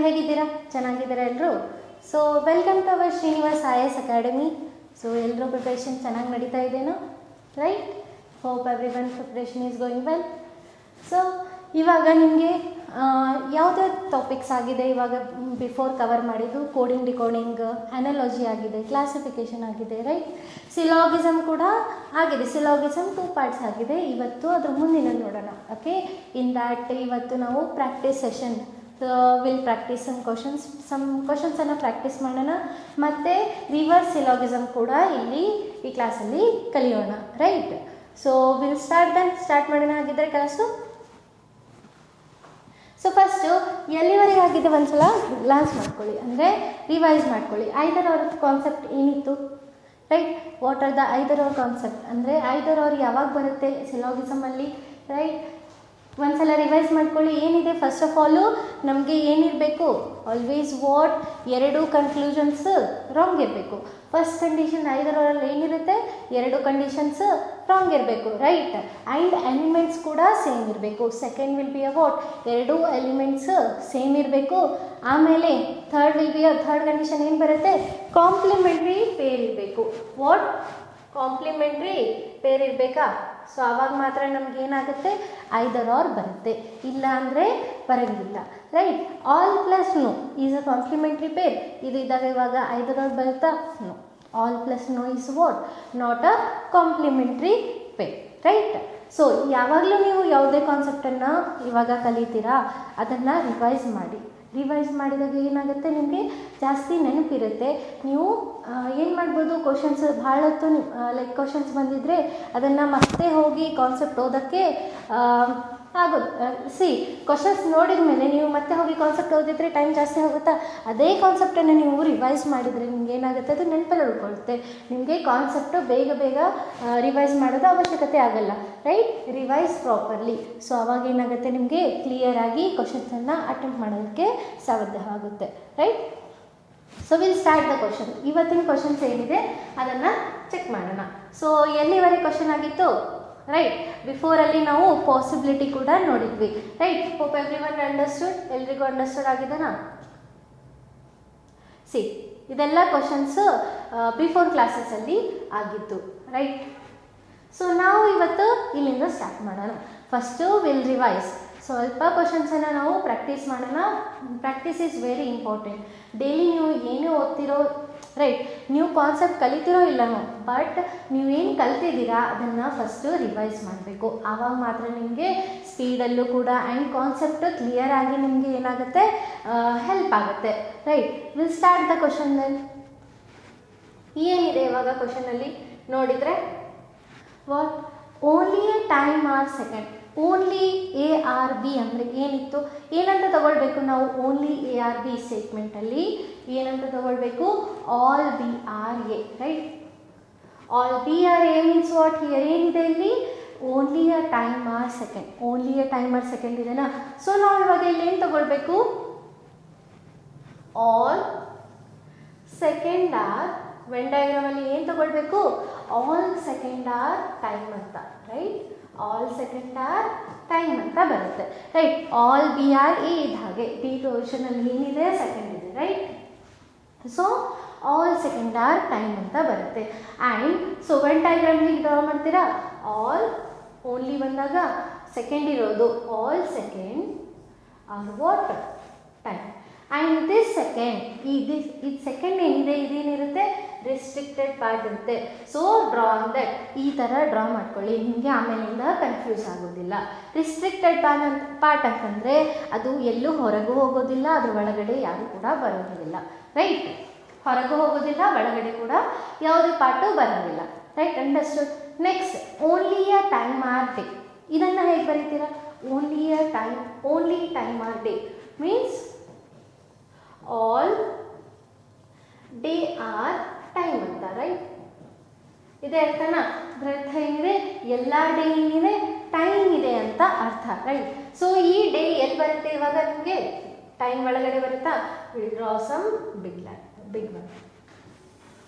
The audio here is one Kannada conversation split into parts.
ಹೇಗಿದ್ದೀರಾ? ಚೆನ್ನಾಗಿದ್ದೀರಾ ಎಲ್ಲರೂ? So welcome to our Srinivas IAS academy. So ಎಲ್ಲರೂ ಪ್ರಿಪ್ರೇಷನ್ ಚೆನ್ನಾಗಿ ನಡೀತಾ ಇದೆಯೋ? Right. Hope everyone preparation is going well. So ಇವಾಗ ನಿಮಗೆ ಯಾವುದ್ಯಾವ್ದು ಟಾಪಿಕ್ಸ್ ಆಗಿದೆ ಇವಾಗ ಬಿಫೋರ್ ಕವರ್ ಮಾಡಿದ್ದು? ಕೋಡಿಂಗ್, ಡಿಕೋಡಿಂಗ್, ಅನಾಲಜಿ ಆಗಿದೆ, ಕ್ಲಾಸಿಫಿಕೇಷನ್ ಆಗಿದೆ, ರೈಟ್. ಸಿಲಾಗಿಸಮ್ ಕೂಡ ಆಗಿದೆ. ಸಿಲಾಗಿಸಮ್ 2 ಪಾರ್ಟ್ಸ್ ಆಗಿದೆ. ಇವತ್ತು ಅದ್ರ ಮುಂದಿನ ನೋಡೋಣ. ಓಕೆ, ಇನ್ ದ್ಯಾಟ್ ಇವತ್ತು ನಾವು practice session will practice some ಕ್ವಶನ್ಸನ್ನು ಪ್ರಾಕ್ಟೀಸ್ ಮಾಡೋಣ. ಮತ್ತು ರಿವರ್ಸ್ ಸಿಲಾಗಿಸಮ್ ಕೂಡ ಇಲ್ಲಿ ಈ ಕ್ಲಾಸಲ್ಲಿ ಕಲಿಯೋಣ, ರೈಟ್. ಸೊ ವಿಲ್ ಸ್ಟಾರ್ಟ್ ಮಾಡೋಣ ಆಗಿದ್ದರೆ ಕ್ಲಾಸು. ಸೊ ಫಸ್ಟು ಎಲ್ಲಿವರೆಗೆ ಆಗಿದೆ ಒಂದ್ಸಲ ಗ್ಲಾನ್ಸ್ ಮಾಡ್ಕೊಳ್ಳಿ, ಅಂದರೆ ರಿವೈಸ್ ಮಾಡ್ಕೊಳ್ಳಿ. ಐದರ್ ಅವರ್ ಕಾನ್ಸೆಪ್ಟ್ ಏನಿತ್ತು, right. What are the either or concept, ಅಂದರೆ ಐದರ್ ಅವರ್ ಯಾವಾಗ ಬರುತ್ತೆ ಸಿಲಾಗಿಸಮಲ್ಲಿ, ರೈಟ್. ಒಂದ್ಸಲ ರಿವೈಸ್ ಮಾಡ್ಕೊಳ್ಳಿ. ಏನಿದೆ ಫಸ್ಟ್ ಆಫ್ ಆಲು ನಮಗೆ ಏನಿರಬೇಕು? ಆಲ್ವೇಸ್ ವಾಟ್, ಎರಡು ಕನ್ಕ್ಲೂಷನ್ಸ್ ರಾಂಗ್ ಇರಬೇಕು. ಫಸ್ಟ್ ಕಂಡೀಷನ್ ಐದರ್ ಅವರಲ್ಲಿ ಏನಿರುತ್ತೆ? ಎರಡು ಕಂಡೀಷನ್ಸ್ ರಾಂಗ್ ಇರಬೇಕು, ರೈಟ್. ಆ್ಯಂಡ್ ಎಲಿಮೆಂಟ್ಸ್ ಕೂಡ ಸೇಮ್ ಇರಬೇಕು. Second will be a what, ಎರಡು ಎಲಿಮೆಂಟ್ಸ್ ಸೇಮ್ ಇರಬೇಕು. ಆಮೇಲೆ ಥರ್ಡ್ ಕಂಡೀಷನ್ ಏನು ಬರುತ್ತೆ? ಕಾಂಪ್ಲಿಮೆಂಟ್ರಿ ಪೇರ್ ಇರಬೇಕು. ವಾಟ್, ಕಾಂಪ್ಲಿಮೆಂಟ್ರಿ ಪೇರ್ ಇರಬೇಕಾ? ಸೊ ಆವಾಗ ಮಾತ್ರ ನಮ್ಗೆ ಏನಾಗುತ್ತೆ? ಐದರ್ ಆರ್ ಬರುತ್ತೆ, ಇಲ್ಲ ಅಂದರೆ ಬರೋಂಗಿಲ್ಲ, right. All plus no is a complementary pair. ಇದು ಇದ್ದಾಗ ಇವಾಗ ಐದರ್ ಆರ್ ಬರುತ್ತಾ? No. All plus no is what, not a complementary pair, right. So ಯಾವಾಗಲೂ ನೀವು ಯಾವುದೇ ಕಾನ್ಸೆಪ್ಟನ್ನು ಇವಾಗ ಕಲಿತೀರಾ ಅದನ್ನು ರಿವೈಸ್ ಮಾಡಿ. ರಿವೈಸ್ ಮಾಡಿದಾಗ ಏನಾಗುತ್ತೆ? ನಿಮಗೆ ಜಾಸ್ತಿ ನೆನಪಿರುತ್ತೆ. ನೀವು ಏನು ಮಾಡ್ಬೋದು? ಕ್ವಶನ್ಸ್ ಭಾಳ ಹೊತ್ತು ಲೈಕ್ ಕ್ವಶನ್ಸ್ ಬಂದಿದ್ದರೆ ಅದನ್ನು ಮತ್ತೆ ಹೋಗಿ ಕಾನ್ಸೆಪ್ಟ್ ಓದೋಕ್ಕೆ ಆಗೋದು. ಕ್ವಶನ್ಸ್ ನೋಡಿದ ಮೇಲೆ ನೀವು ಮತ್ತೆ ಹೋಗಿ ಕಾನ್ಸೆಪ್ಟ್ ಓದಿದ್ರೆ ಟೈಮ್ ಜಾಸ್ತಿ ಹೋಗುತ್ತಾ? ಅದೇ ಕಾನ್ಸೆಪ್ಟನ್ನು ನೀವು ರಿವೈಸ್ ಮಾಡಿದರೆ ನಿಮ್ಗೆ ಏನಾಗುತ್ತೆ? ಅದು ನೆನಪಲ್ಲಿ ಉಳ್ಕೊಳುತ್ತೆ. ನಿಮಗೆ ಕಾನ್ಸೆಪ್ಟು ಬೇಗ ರಿವೈಸ್ ಮಾಡೋದು ಅವಶ್ಯಕತೆ ಆಗಲ್ಲ, ರೈಟ್. Revise properly. ಸೊ ಅವಾಗ ಏನಾಗುತ್ತೆ? ನಿಮಗೆ ಕ್ಲಿಯರಾಗಿ ಕ್ವಶನ್ಸನ್ನು ಅಟೆಂಪ್ಟ್ ಮಾಡೋದಕ್ಕೆ ಸಾಧ್ಯವಾಗುತ್ತೆ, right. So will start the question. ಇವತ್ತಿನ ಕ್ವಶನ್ಸ್ ಏನಿದೆ ಅದನ್ನು ಚೆಕ್ ಮಾಡೋಣ. ಸೊ ಎಲ್ಲಿವರೆಗೆ ಕ್ವಶನ್ ಆಗಿತ್ತು? ರೈಟ್. ಬಿಫೋರಲ್ಲಿ ನಾವು ಪಾಸಿಬಿಲಿಟಿ ಕೂಡ ನೋಡಿದ್ವಿ, right. Hope every one understood. ಎಲ್ರಿಗೂ ಅಂಡರ್ಸ್ಟುಡ್ ಆಗಿದೆನಾ? ಇದೆಲ್ಲ ಕ್ವಶನ್ಸ್ ಬಿಫೋರ್ ಕ್ಲಾಸಸಲ್ಲಿ ಆಗಿತ್ತು, ರೈಟ್. ಸೊ ನಾವು ಇವತ್ತು ಇಲ್ಲಿಂದ ಸ್ಟಾರ್ಟ್ ಮಾಡೋಣ. First will revise. ಸ್ವಲ್ಪ ಕ್ವಶನ್ಸನ್ನು ನಾವು ಪ್ರಾಕ್ಟೀಸ್ ಮಾಡೋಣ. Practice is very important. Daily ನೀವು ಏನೇ ಓದ್ತಿರೋ, ರೈಟ್, ನೀವು ಕಾನ್ಸೆಪ್ಟ್ ಕಲಿತಿರೋ ಇಲ್ಲನೋ, ಬಟ್ ನೀವೇನು ಕಲ್ತಿದ್ದೀರಾ ಅದನ್ನು ಫಸ್ಟು ರಿವೈಸ್ ಮಾಡಬೇಕು. ಆವಾಗ ಮಾತ್ರ ನಿಮಗೆ ಸ್ಪೀಡಲ್ಲೂ ಕೂಡ ಆ್ಯಂಡ್ ಕಾನ್ಸೆಪ್ಟ್ ಕ್ಲಿಯರ್ ಆಗಿ ನಿಮಗೆ ಏನಾಗುತ್ತೆ? ಹೆಲ್ಪ್ ಆಗುತ್ತೆ, right. Will start the question then. ಏನಿದೆ ಇವಾಗ ಕ್ವಶನಲ್ಲಿ ನೋಡಿದರೆ? What, only a time are second. Only ARB ಅಂದರೆ ಏನಿತ್ತು? ಏನಂತ ತಗೊಳ್ಬೇಕು ನಾವು? ಓನ್ಲಿ ARB ಸ್ಟೇಟ್ಮೆಂಟಲ್ಲಿ ಏನಂತ ತಗೊಳ್ಬೇಕು? All BRA, right. All BRA means what? Here ಏನಿದೆ ಇಲ್ಲಿ? Only a time are second. Only a time are second ಇದೆನಾ? ಸೊ ನಾವು ಇವಾಗ ಇಲ್ಲಿ ಏನು ತಗೊಳ್ಬೇಕು? All second are. ವೆನ್ ಡಯಾಗ್ರಾಮಲ್ಲಿ ಏನು ತಗೊಳ್ಬೇಕು? ಆಲ್ ಸೆಕೆಂಡ್ ಆರ್ ಟೈಮ್ ಅಂತ, right. All second are time ಅಂತ ಬರುತ್ತೆ, ರೈಟ್. ಆಲ್ BRA ಇದ್ದ ಹಾಗೆ ಡಿ ಪೊಸಿಷನಲ್ಲಿ ಏನಿದೆ? ಸೆಕೆಂಡ್ ಇದೆ, right. So all second are time ಅಂತ ಬರುತ್ತೆ. ಆ್ಯಂಡ್ ಸೊ ವೆನ್ ಡಯಾಗ್ರಾಮ್ ಹೀಗೆ ಡ್ರಾ ಮಾಡ್ತೀರಾ? ಆಲ್ ಓನ್ಲಿ ಬಂದಾಗ ಸೆಕೆಂಡ್ ಇರೋದು all second are what? Time. And this second, ಇದು ಸೆಕೆಂಡ್ ಏನಿದೆ ಇದೇನಿರುತ್ತೆ? ರಿಸ್ಟ್ರಿಕ್ಟೆಡ್ ಪಾರ್ಟ್ ಇರುತ್ತೆ. So draw on that. ಈ ಥರ ಡ್ರಾ ಮಾಡ್ಕೊಳ್ಳಿ, ನಿಮಗೆ ಆಮೇಲಿಂದ ಕನ್ಫ್ಯೂಸ್ ಆಗೋದಿಲ್ಲ. ರಿಸ್ಟ್ರಿಕ್ಟೆಡ್ ಪಾರ್ಟ್ ಅಂತಂದರೆ ಅದು ಎಲ್ಲೂ ಹೊರಗೂ ಹೋಗೋದಿಲ್ಲ, ಅದ್ರ ಒಳಗಡೆ ಯಾರು ಕೂಡ ಬರೋದಿಲ್ಲ, ರೈಟ್. ಹೊರಗೂ ಹೋಗೋದಿಲ್ಲ, ಒಳಗಡೆ ಕೂಡ ಯಾವುದೇ ಪಾರ್ಟು ಬರೋದಿಲ್ಲ, right. Understood. Next, only a time or day. ಇದನ್ನು ಹೇಗೆ ಬರೀತೀರಾ? Only time or day means all day R time ಅಂತ, ರೈಟ್. ಇದೇ ಅರ್ಥನಾ? ಅದರ ಅರ್ಥ ಏನಿದೆ? ಎಲ್ಲ ಡೇ ಏನಿದೆ? ಟೈಮ್ ಇದೆ ಅಂತ ಅರ್ಥ, ರೈಟ್. ಸೊ ಈ ಡೇ ಎಲ್ಲಿ ಬರುತ್ತೆ ಇವಾಗ? ನಿಮಗೆ ಟೈಮ್ ಒಳಗಡೆ ಬರುತ್ತಾ? Will draw some big one.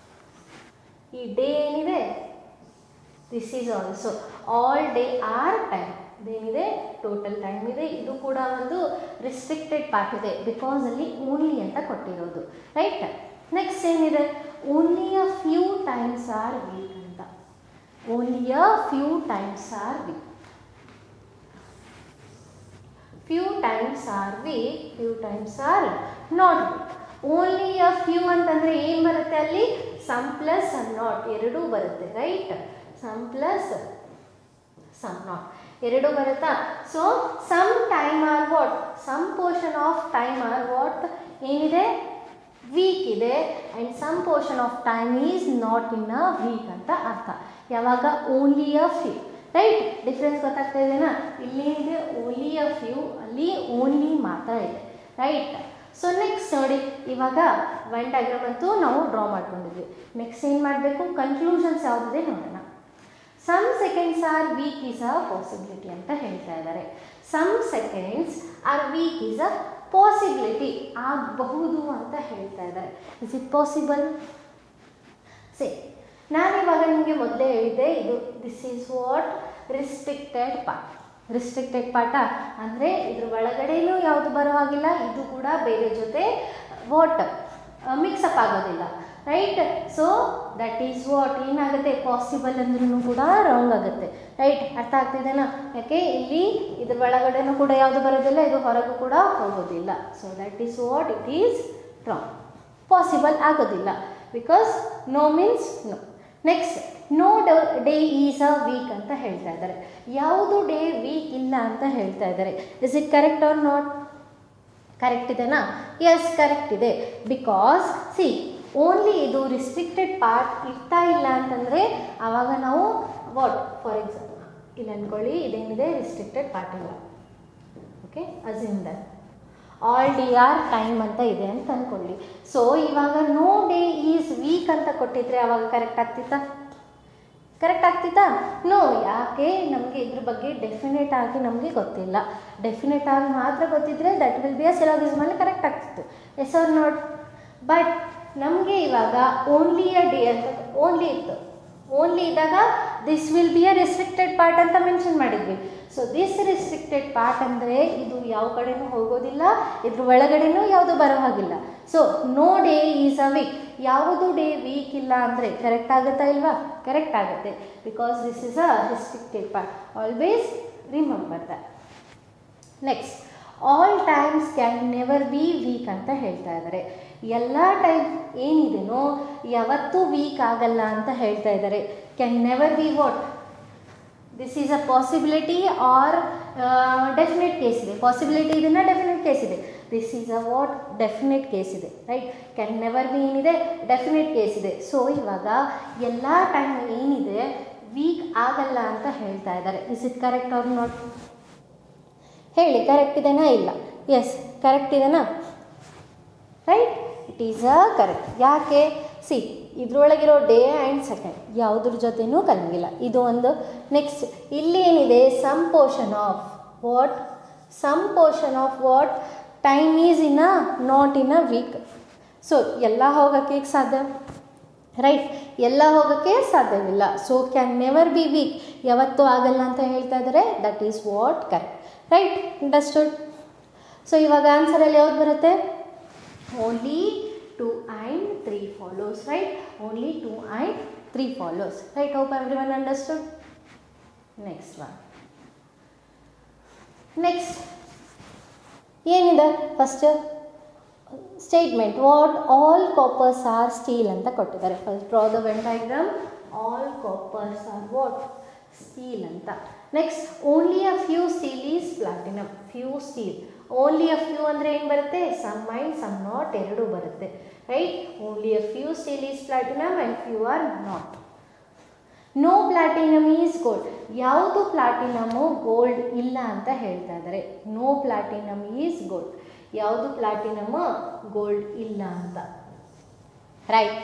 ಈ ಡೇ ಏನಿದೆ? This is also all day R time. ಇದೇನಿದೆ ಟೋಟಲ್ ಟೈಮ್ ಇದೆ. ಇದು ಕೂಡ ಒಂದು ರಿಸ್ಟ್ರಿಕ್ಟೆಡ್ ಪಾರ್ಟ್ ಇದೆ, ಬಿಕಾಸ್ ಅಲ್ಲಿ ಓನ್ಲಿ ಅಂತ ಕೊಟ್ಟಿರೋದು, ರೈಟ್. ನೆಕ್ಸ್ಟ್ ಏನಿದೆ, only a few times are week ಅಂತ. Only a few times are week. Few times are week, few times are not week. Only a few ಅಂತಂದರೆ ಏನು ಬರುತ್ತೆ ಅಲ್ಲಿ, ಸಮ್ ಪ್ಲಸ್ ಸಮ್ ನಾಟ್ ಎರಡೂ ಬರುತ್ತೆ, right. Some plus some not ಎರಡೂ ಬರುತ್ತಾ. So some time are what, some portion of time are what ಏನಿದೆ, ವೀಕ್ ಇದೆ. And some portion of time is not in a week ಅಂತ ಅರ್ಥ. ಯಾವಾಗ only a few, right. Difference ಗೊತ್ತಾಗ್ತಾ ಇದೆನಾ, ಇಲ್ಲಿ ಇದೆ ಓನ್ಲಿ ಅ ಫ್ಯೂ, ಅಲ್ಲಿ ಓನ್ಲಿ ಮಾತ್ರ ಇದೆ, ರೈಟ್. ಸೊ ನೆಕ್ಸ್ಟ್ ನೋಡಿ, ಇವಾಗ ವೆನ್ ಡಯಾಗ್ರಾಮ್ ಅಂತೂ ನಾವು ಡ್ರಾ ಮಾಡ್ಕೊಂಡಿದ್ವಿ. ನೆಕ್ಸ್ಟ್ ಏನು ಮಾಡಬೇಕು, ಕನ್ಕ್ಲೂಷನ್ಸ್ ಯಾವುದಿದೆ ನೋಡೋಣ. Some seconds are week is a possibility ಅಂತ ಹೇಳ್ತಾ ಇದ್ದಾರೆ. Some seconds are week is a possibility, ಆಗಬಹುದು ಅಂತ ಹೇಳ್ತಾ ಇದ್ದಾರೆ. Is it possible? ಸರಿ, ನಾನಿವಾಗ ನಿಮಗೆ ಮೊದಲೇ ಹೇಳಿದ್ದೆ, ಇದು this is what restricted part. Restricted part ಅಂದರೆ ಇದ್ರ ಒಳಗಡೆನೂ ಯಾವುದು ಬರೋ ಹಾಗಿಲ್ಲ, ಇದು ಕೂಡ ಬೇರೆ ಜೊತೆ ವಾಟ್ ಮಿಕ್ಸಪ್ ಆಗೋದಿಲ್ಲ, right. So that is what ಏನಾಗುತ್ತೆ, ಪಾಸಿಬಲ್ ಅಂದ್ರೂ ಕೂಡ ರಾಂಗ್ ಆಗುತ್ತೆ, ರೈಟ್. ಅರ್ಥ ಆಗ್ತಿದೆನಾ? ಯಾಕೆ ಇಲ್ಲಿ ಇದ್ರ ಒಳಗಡೆನೂ ಕೂಡ ಯಾವುದು ಬರೋದಿಲ್ಲ, ಇದು ಹೊರಗೂ ಕೂಡ ಹೋಗೋದಿಲ್ಲ. So that is what it is wrong, possible ಆಗೋದಿಲ್ಲ, because no means no. Next, no day is a week ಅಂತ ಹೇಳ್ತಾ ಇದ್ದಾರೆ. ಯಾವುದು ಡೇ ವೀಕ್ ಇಲ್ಲ ಅಂತ ಹೇಳ್ತಾ ಇದ್ದಾರೆ. Is it correct or not? Correct ಇದೆನಾ? ಎಸ್, ಕರೆಕ್ಟ್ ಇದೆ. ಬಿಕಾಸ್ ಸಿ, ಓನ್ಲಿ ಇದು ರಿಸ್ಟ್ರಿಕ್ಟೆಡ್ ಪಾರ್ಟ್ ಇರ್ತಾ ಇಲ್ಲ ಅಂತಂದರೆ ಆವಾಗ ನಾವು ವಾಟ್, ಫಾರ್ ಎಕ್ಸಾಂಪಲ್ ಇಲ್ಲಿ ಅಂದ್ಕೊಳ್ಳಿ, ಇದೇನಿದೆ ರಿಸ್ಟ್ರಿಕ್ಟೆಡ್ ಪಾರ್ಟ್ ಇಲ್ಲ, okay. Assume that all D are time ಅಂತ ಇದೆ ಅಂತ ಅಂದ್ಕೊಳ್ಳಿ. ಸೊ ಇವಾಗ ನೋ ಡೇ ಈಸ್ ವೀಕ್ ಅಂತ ಕೊಟ್ಟಿದ್ರೆ ಆವಾಗ ಕರೆಕ್ಟ್ ಆಗ್ತಿತ್ತಾ? ಕರೆಕ್ಟ್ ಆಗ್ತಿತ್ತಾ? ನೋ. ಯಾಕೆ, ನಮಗೆ ಇದ್ರ ಬಗ್ಗೆ ಡೆಫಿನೆಟ್ ಆಗಿ ನಮಗೆ ಗೊತ್ತಿಲ್ಲ. ಡೆಫಿನೆಟ್ ಆಗಿ ಮಾತ್ರ ಗೊತ್ತಿದ್ರೆ ದಟ್ ವಿಲ್ ಬಿ ಅ ಸಿಲೋಗಿಸಮಲ್ಲಿ ಕರೆಕ್ಟ್ ಆಗ್ತಿತ್ತು, ಎಸ್ ಆರ್ ನಾಟ್. ಬಟ್ ನಮಗೆ ಇವಾಗ ಓನ್ಲಿ ಅ ಡೇ ಅಂತ ಓನ್ಲಿ ಇತ್ತು. ಓನ್ಲಿ ಇದ್ದಾಗ this will be a restricted part ಅಂತ ಮೆನ್ಷನ್ ಮಾಡಿದ್ವಿ. ಸೊ ದಿಸ್ ರಿಸ್ಟ್ರಿಕ್ಟೆಡ್ ಪಾರ್ಟ್ ಅಂದರೆ ಇದು ಯಾವ ಕಡೆನೂ ಹೋಗೋದಿಲ್ಲ, ಇದ್ರ ಒಳಗಡೆನೂ ಯಾವುದು ಬರೋ ಹಾಗಿಲ್ಲ. So no day is a week. ಯಾವುದು ಡೇ ವೀಕ್ ಇಲ್ಲ ಅಂದರೆ ಕರೆಕ್ಟ್ ಆಗುತ್ತಾ ಇಲ್ವಾ? ಕರೆಕ್ಟ್ ಆಗುತ್ತೆ, because this is a restricted part. Always remember that. Next, all times can never be week ಅಂತ ಹೇಳ್ತಾ ಇದ್ದಾರೆ. ಎಲ್ಲ ಟೈಮ್ ಏನಿದೆನೋ ಯಾವತ್ತೂ ವೀಕ್ ಆಗಲ್ಲ ಅಂತ ಹೇಳ್ತಾ ಇದ್ದಾರೆ. Can never be what, this is a possibility or definite case ಇದೆ. ಪಾಸಿಬಿಲಿಟಿ ಇದನ್ನು ಡೆಫಿನೆಟ್ ಕೇಸ್ ಇದೆ. This is a what, definite case ಇದೆ, ರೈಟ್. ಕ್ಯಾನ್ ನೆವರ್ ಬಿ ಏನಿದೆ, ಡೆಫಿನೆಟ್ ಕೇಸ್ ಇದೆ. ಸೊ ಇವಾಗ ಎಲ್ಲ ಟೈಮ್ ಏನಿದೆ ವೀಕ್ ಆಗಲ್ಲ ಅಂತ ಹೇಳ್ತಾ ಇದ್ದಾರೆ. Is it correct or not? ಹೇಳಿ, ಕರೆಕ್ಟ್ ಇದೆನಾ ಇಲ್ಲ? ಎಸ್, ಕರೆಕ್ಟ್ ಇದೆನಾ? Right, it is a correct. ಯಾಕೆ? ಸಿ, ಇದ್ರೊಳಗಿರೋ ಡೇ ಆ್ಯಂಡ್ ಸೆಕೆಂಡ್ ಯಾವುದ್ರ ಜೊತೆನೂ ಕಲಂಗಿಲ್ಲ, ಇದು ಒಂದು. ನೆಕ್ಸ್ಟ್, ಇಲ್ಲಿ ಏನಿದೆ, some portion of what, some portion of what time is in a not in a week. So ಎಲ್ಲ ಹೋಗೋಕ್ಕೆ ಸಾಧ್ಯ, ರೈಟ್. ಎಲ್ಲ ಹೋಗೋಕ್ಕೆ ಸಾಧ್ಯವಿಲ್ಲ. So can never be week, ಯಾವತ್ತೂ ಆಗಲ್ಲ ಅಂತ ಹೇಳ್ತಾ ಇದ್ದಾರೆ. That is what correct, right. Understood? So ಇವಾಗ ಆನ್ಸರಲ್ಲಿ ಯಾವ್ದು ಬರುತ್ತೆ? Only 2 and 3 follows, right? Only 2 and 3 follows, right? Hope everyone understood. Next one. Next, ಏನಿದೆ first statement, what all coppers are steel ಅಂತ ಕೊಟ್ಟಿದ್ದಾರೆ. First draw the when diagram. All coppers are what, steel ಅಂತ. Next, only a few steel is platinum. Few steel, only a few ಅಂದರೆ ಏನು ಬರುತ್ತೆ? ಸಮ್ ಆ್ಯಂಡ್ ಸಮ್ ನಾಟ್ ಎರಡೂ ಬರುತ್ತೆ, right. Only a few steel is platinum and few are not. No platinum is gold. ಯಾವುದು ಪ್ಲಾಟಿನಮು ಗೋಲ್ಡ್ ಇಲ್ಲ ಅಂತ ಹೇಳ್ತಾ ಇದ್ದಾರೆ. No platinum is gold. ಯಾವುದು ಪ್ಲಾಟಿನಮ್ ಗೋಲ್ಡ್ ಇಲ್ಲ ಅಂತ, ರೈಟ್.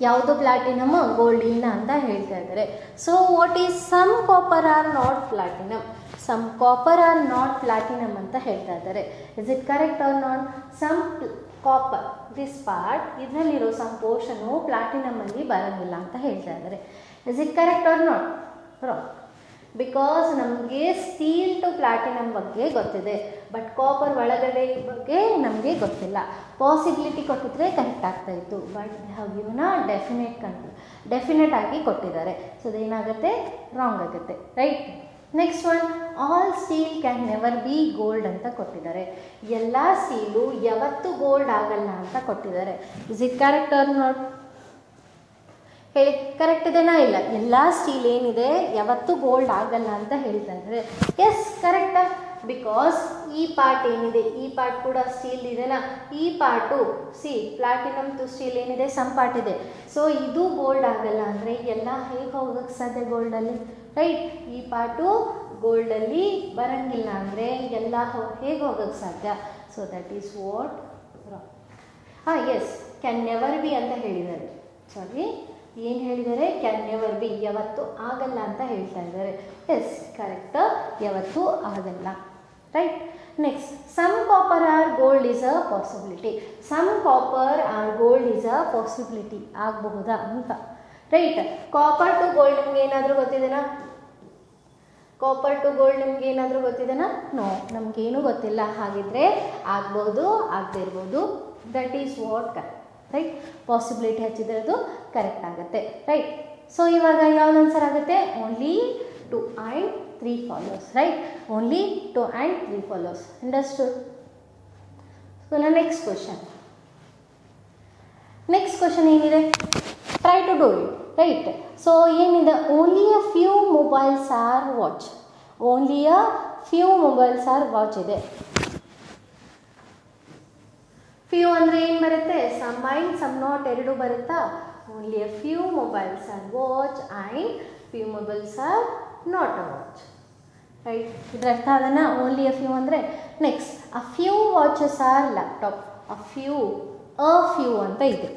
ಯಾವುದು ಪ್ಲಾಟಿನಮ್ ಗೋಲ್ಡ್ ಇಲ್ಲ ಅಂತ ಹೇಳ್ತಾ ಇದ್ದಾರೆ. So what is some copper are not platinum? Some copper are not platinum ಅಂತ ಹೇಳ್ತಾ ಇದ್ದಾರೆ. Is it correct or not? Some copper, this part, ಇದರಲ್ಲಿರೋ ಸಮ್ ಪೋರ್ಷನು ಪ್ಲಾಟಿನಮಲ್ಲಿ ಬರೋದಿಲ್ಲ ಅಂತ ಹೇಳ್ತಾ ಇದ್ದಾರೆ. Is it correct or not? Wrong. Because ನಮಗೆ ಸ್ಟೀಲ್ ಟು ಪ್ಲಾಟಿನಮ್ ಬಗ್ಗೆ ಗೊತ್ತಿದೆ, ಬಟ್ ಕಾಪರ್ ಒಳಗಡೆ ಬಗ್ಗೆ ನಮಗೆ ಗೊತ್ತಿಲ್ಲ. ಪಾಸಿಬಿಲಿಟಿ ಕೊಟ್ಟಿದ್ರೆ ಕರೆಕ್ಟ್ ಆಗ್ತಾಯಿತ್ತು, ಬಟ್ ಹ್ಯಾವ್ ಗಿವನ್ ಡೆಫಿನೆಟ್ ಆಗಿ ಕೊಟ್ಟಿದ್ದಾರೆ. ಸೊ ಅದೇನಾಗುತ್ತೆ, ರಾಂಗ್ ಆಗುತ್ತೆ, right. Next one, all steel can never be gold ಅಂತ ಕೊಟ್ಟಿದ್ದಾರೆ. ಎಲ್ಲ ಸ್ಟೀಲು ಯಾವತ್ತೂ ಗೋಲ್ಡ್ ಆಗಲ್ಲ ಅಂತ ಕೊಟ್ಟಿದ್ದಾರೆ. Is it correct or not? ಹೇಳಿ, ಕರೆಕ್ಟ್ ಇದೆನಾ? ಇಲ್ಲ, ಎಲ್ಲ ಸ್ಟೀಲ್ ಏನಿದೆ ಯಾವತ್ತೂ ಗೋಲ್ಡ್ ಆಗಲ್ಲ ಅಂತ ಹೇಳ್ತಾ ಇದ್ದಾರೆ. ಎಸ್, ಕರೆಕ್ಟಾ? ಬಿಕಾಸ್ ಈ ಪಾರ್ಟ್ ಏನಿದೆ, ಈ ಪಾರ್ಟ್ ಕೂಡ ಸ್ಟೀಲ್ ಇದೆನಾ, ಈ ಪಾರ್ಟು ಪ್ಲಾಟಿನಮ್ ಟು ಸ್ಟೀಲ್ ಏನಿದೆ, ಸಮ್ ಪಾರ್ಟ್ ಇದೆ. ಸೊ ಇದು ಗೋಲ್ಡ್ ಆಗಲ್ಲ ಅಂದರೆ ಎಲ್ಲ ಹೇಗೆ ಹೋಗೋಕ್ಕೆ ಸಾಧ್ಯ ಗೋಲ್ಡಲ್ಲಿ, ರೈಟ್? ಈ ಪಾರ್ಟು ಗೋಲ್ಡಲ್ಲಿ ಬರೋಂಗಿಲ್ಲ ಅಂದರೆ ಎಲ್ಲ ಹೇಗೆ ಹೋಗೋಕ್ಕೆ ಸಾಧ್ಯ? So that is what wrong. Yes, can never be ಅಂತ ಹೇಳಿದ್ದಾರೆ. ಸಾರಿ, ಏನು ಹೇಳಿದ್ದಾರೆ? ಕ್ಯಾನ್ ನೆವರ್ ಬಿ, ಯಾವತ್ತೂ ಆಗಲ್ಲ ಅಂತ ಹೇಳ್ತಾ ಇದ್ದಾರೆ. ಎಸ್, ಕರೆಕ್ಟ್, ಯಾವತ್ತೂ ಆಗಲ್ಲ, right. Next, some copper or gold is a possibility. Some copper or gold is a possibility, ಆಗಬಹುದಾ ಅಂತ, ರೈಟ್. ಕಾಪರ್ ಟು ಗೋಲ್ಡ್ ನಿಮ್ಗೆ ಏನಾದರೂ ಗೊತ್ತಿದೆನಾ? ಕಾಪರ್ ಟು ಗೋಲ್ಡ್ ನಿಮ್ಗೆ ಏನಾದರೂ ಗೊತ್ತಿದೆನಾ? ನೋ, ನಮಗೇನು ಗೊತ್ತಿಲ್ಲ. ಹಾಗಿದ್ರೆ ಆಗ್ಬೋದು, ಆಗದೆ ಇರ್ಬೋದು. That is what correct, right. Possibility ಹಚ್ಚಿದ್ರೆ ಅದು ಕರೆಕ್ಟ್ ಆಗುತ್ತೆ, ರೈಟ್. ಸೊ ಇವಾಗ ಯಾವ್ದು ಆನ್ಸರ್ ಆಗುತ್ತೆ? Only 2 and 3 follows, right? Only 2 and 3 follows. Understood? So now next question. Next question ಏನಿದೆ? Try to do it, right? So ಏನಿದೆ? Only a few mobiles are watch. Only a few mobiles are watch ಇದೆ. ಫ್ಯೂ ಅಂದರೆ ಏನು ಬರುತ್ತೆ? ಸಮ್ ಆ್ಯಂಡ್ ಸಮ್ ನಾಟ್ ಎರಡು ಬರುತ್ತಾ? Only a few mobiles are watch and few mobiles are not a watch, right? ಇದರ ಅರ್ಥ ಅದನ್ನು ಓನ್ಲಿ ಅ ಫ್ಯೂ ಅಂದರೆ. Next, a few watches are laptop. A few ಅಂತ ಇದೆ.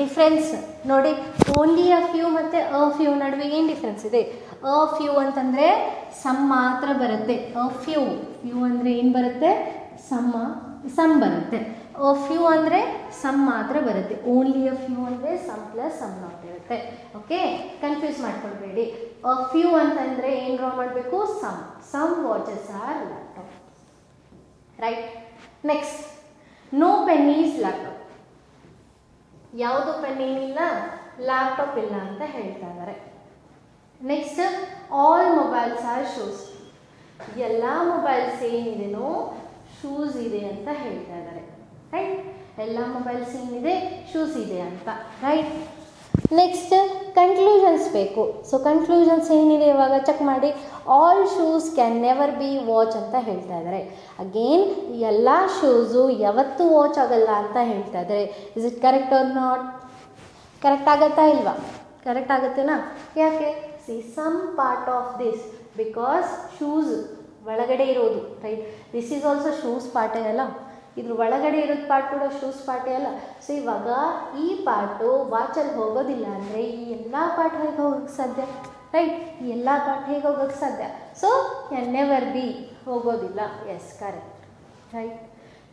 ಡಿಫ್ರೆನ್ಸ್ ನೋಡಿ, ಓನ್ಲಿ ಅ ಫ್ಯೂ ಮತ್ತು ಅ ಫ್ಯೂ ನಡುವೆ ಏನು ಡಿಫ್ರೆನ್ಸ್ ಇದೆ? ಅ ಫ್ಯೂ ಅಂತಂದರೆ ಸಮ್ ಮಾತ್ರ ಬರುತ್ತೆ. ಅ ಫ್ಯೂ ಅಂದರೆ ಏನು ಬರುತ್ತೆ? ಸಮ್ ಬರುತ್ತೆ. ಅ ಫ್ಯೂ ಅಂದರೆ ಸಮ್ ಮಾತ್ರ ಬರುತ್ತೆ. ಓನ್ಲಿ ಅ ಫ್ಯೂ ಅಂದರೆ ಸಮ್ ಪ್ಲಸ್ ಸಮ್ ನಾಟ್ ಇರುತ್ತೆ. ಓಕೆ, ಕನ್ಫ್ಯೂಸ್ ಮಾಡ್ಕೊಳ್ಬೇಡಿ. ಅ ಫ್ಯೂ ಅಂತಂದರೆ ಏನು ಡ್ರಾ ಮಾಡಬೇಕು? Some watches are laptop, right. Next, no pen is laptop. ಯಾವುದು ಪೆನ್ ಏನಿಲ್ಲ, ಲ್ಯಾಪ್ಟಾಪ್ ಇಲ್ಲ ಅಂತ ಹೇಳ್ತಾ ಇದ್ದಾರೆ. Next, all mobiles are shoes. ಎಲ್ಲ ಮೊಬೈಲ್ಸ್ ಏನಿದೆನೋ ಶೂಸ್ ಇದೆ ಅಂತ ಹೇಳ್ತಾ ಇದ್ದಾರೆ, ರೈಟ್. ಎಲ್ಲ ಮೊಬೈಲ್ಸ್ ಏನಿದೆ, ಶೂಸ್ ಇದೆ ಅಂತ, ರೈಟ್. ನೆಕ್ಸ್ಟ್, ಕನ್ಕ್ಲೂಷನ್ಸ್ ಬೇಕು. ಸೊ ಕನ್ಕ್ಲೂಷನ್ಸ್ ಏನಿದೆ ಇವಾಗ ಚೆಕ್ ಮಾಡಿ. All shoes can never B watch ಅಂತ ಹೇಳ್ತಾ ಇದ್ದಾರೆ. ಅಗೇನ್ ಎಲ್ಲ ಶೂಸು ಯಾವತ್ತೂ ವಾಚ್ ಆಗಲ್ಲ ಅಂತ ಹೇಳ್ತಾ ಇದ್ದಾರೆ. Is it correct or not? Correct ಆಗುತ್ತಾ ಇಲ್ವಾ? ಕರೆಕ್ಟ್ ಆಗುತ್ತೇನಾ? ಯಾಕೆ? Some part of this, because shoes ಒಳಗಡೆ ಇರೋದು, right. This is also shoes ಪಾರ್ಟೇ ಅಲ್ಲ, ಇದ್ರ ಒಳಗಡೆ ಇರೋದು ಪಾರ್ಟ್ ಕೂಡ ಶೂಸ್ ಪಾರ್ಟೇ ಅಲ್ಲ. ಸೊ ಇವಾಗ ಈ ಪಾರ್ಟು ವಾಚಲ್ಲಿ ಹೋಗೋದಿಲ್ಲ ಅಂದರೆ ಈ ಎಲ್ಲ ಪಾರ್ಟ್ ಹೇಗೆ ಹೋಗೋಕ್ಕೆ ಸಾಧ್ಯ, ರೈಟ್? ಈ ಎಲ್ಲ ಪಾರ್ಟ್ ಹೇಗೆ ಹೋಗೋಕ್ಕೆ ಸಾಧ್ಯ? ಸೊ ಕ್ಯಾನ್ ನೆವರ್ ಬಿ, ಹೋಗೋದಿಲ್ಲ. Yes, correct, right.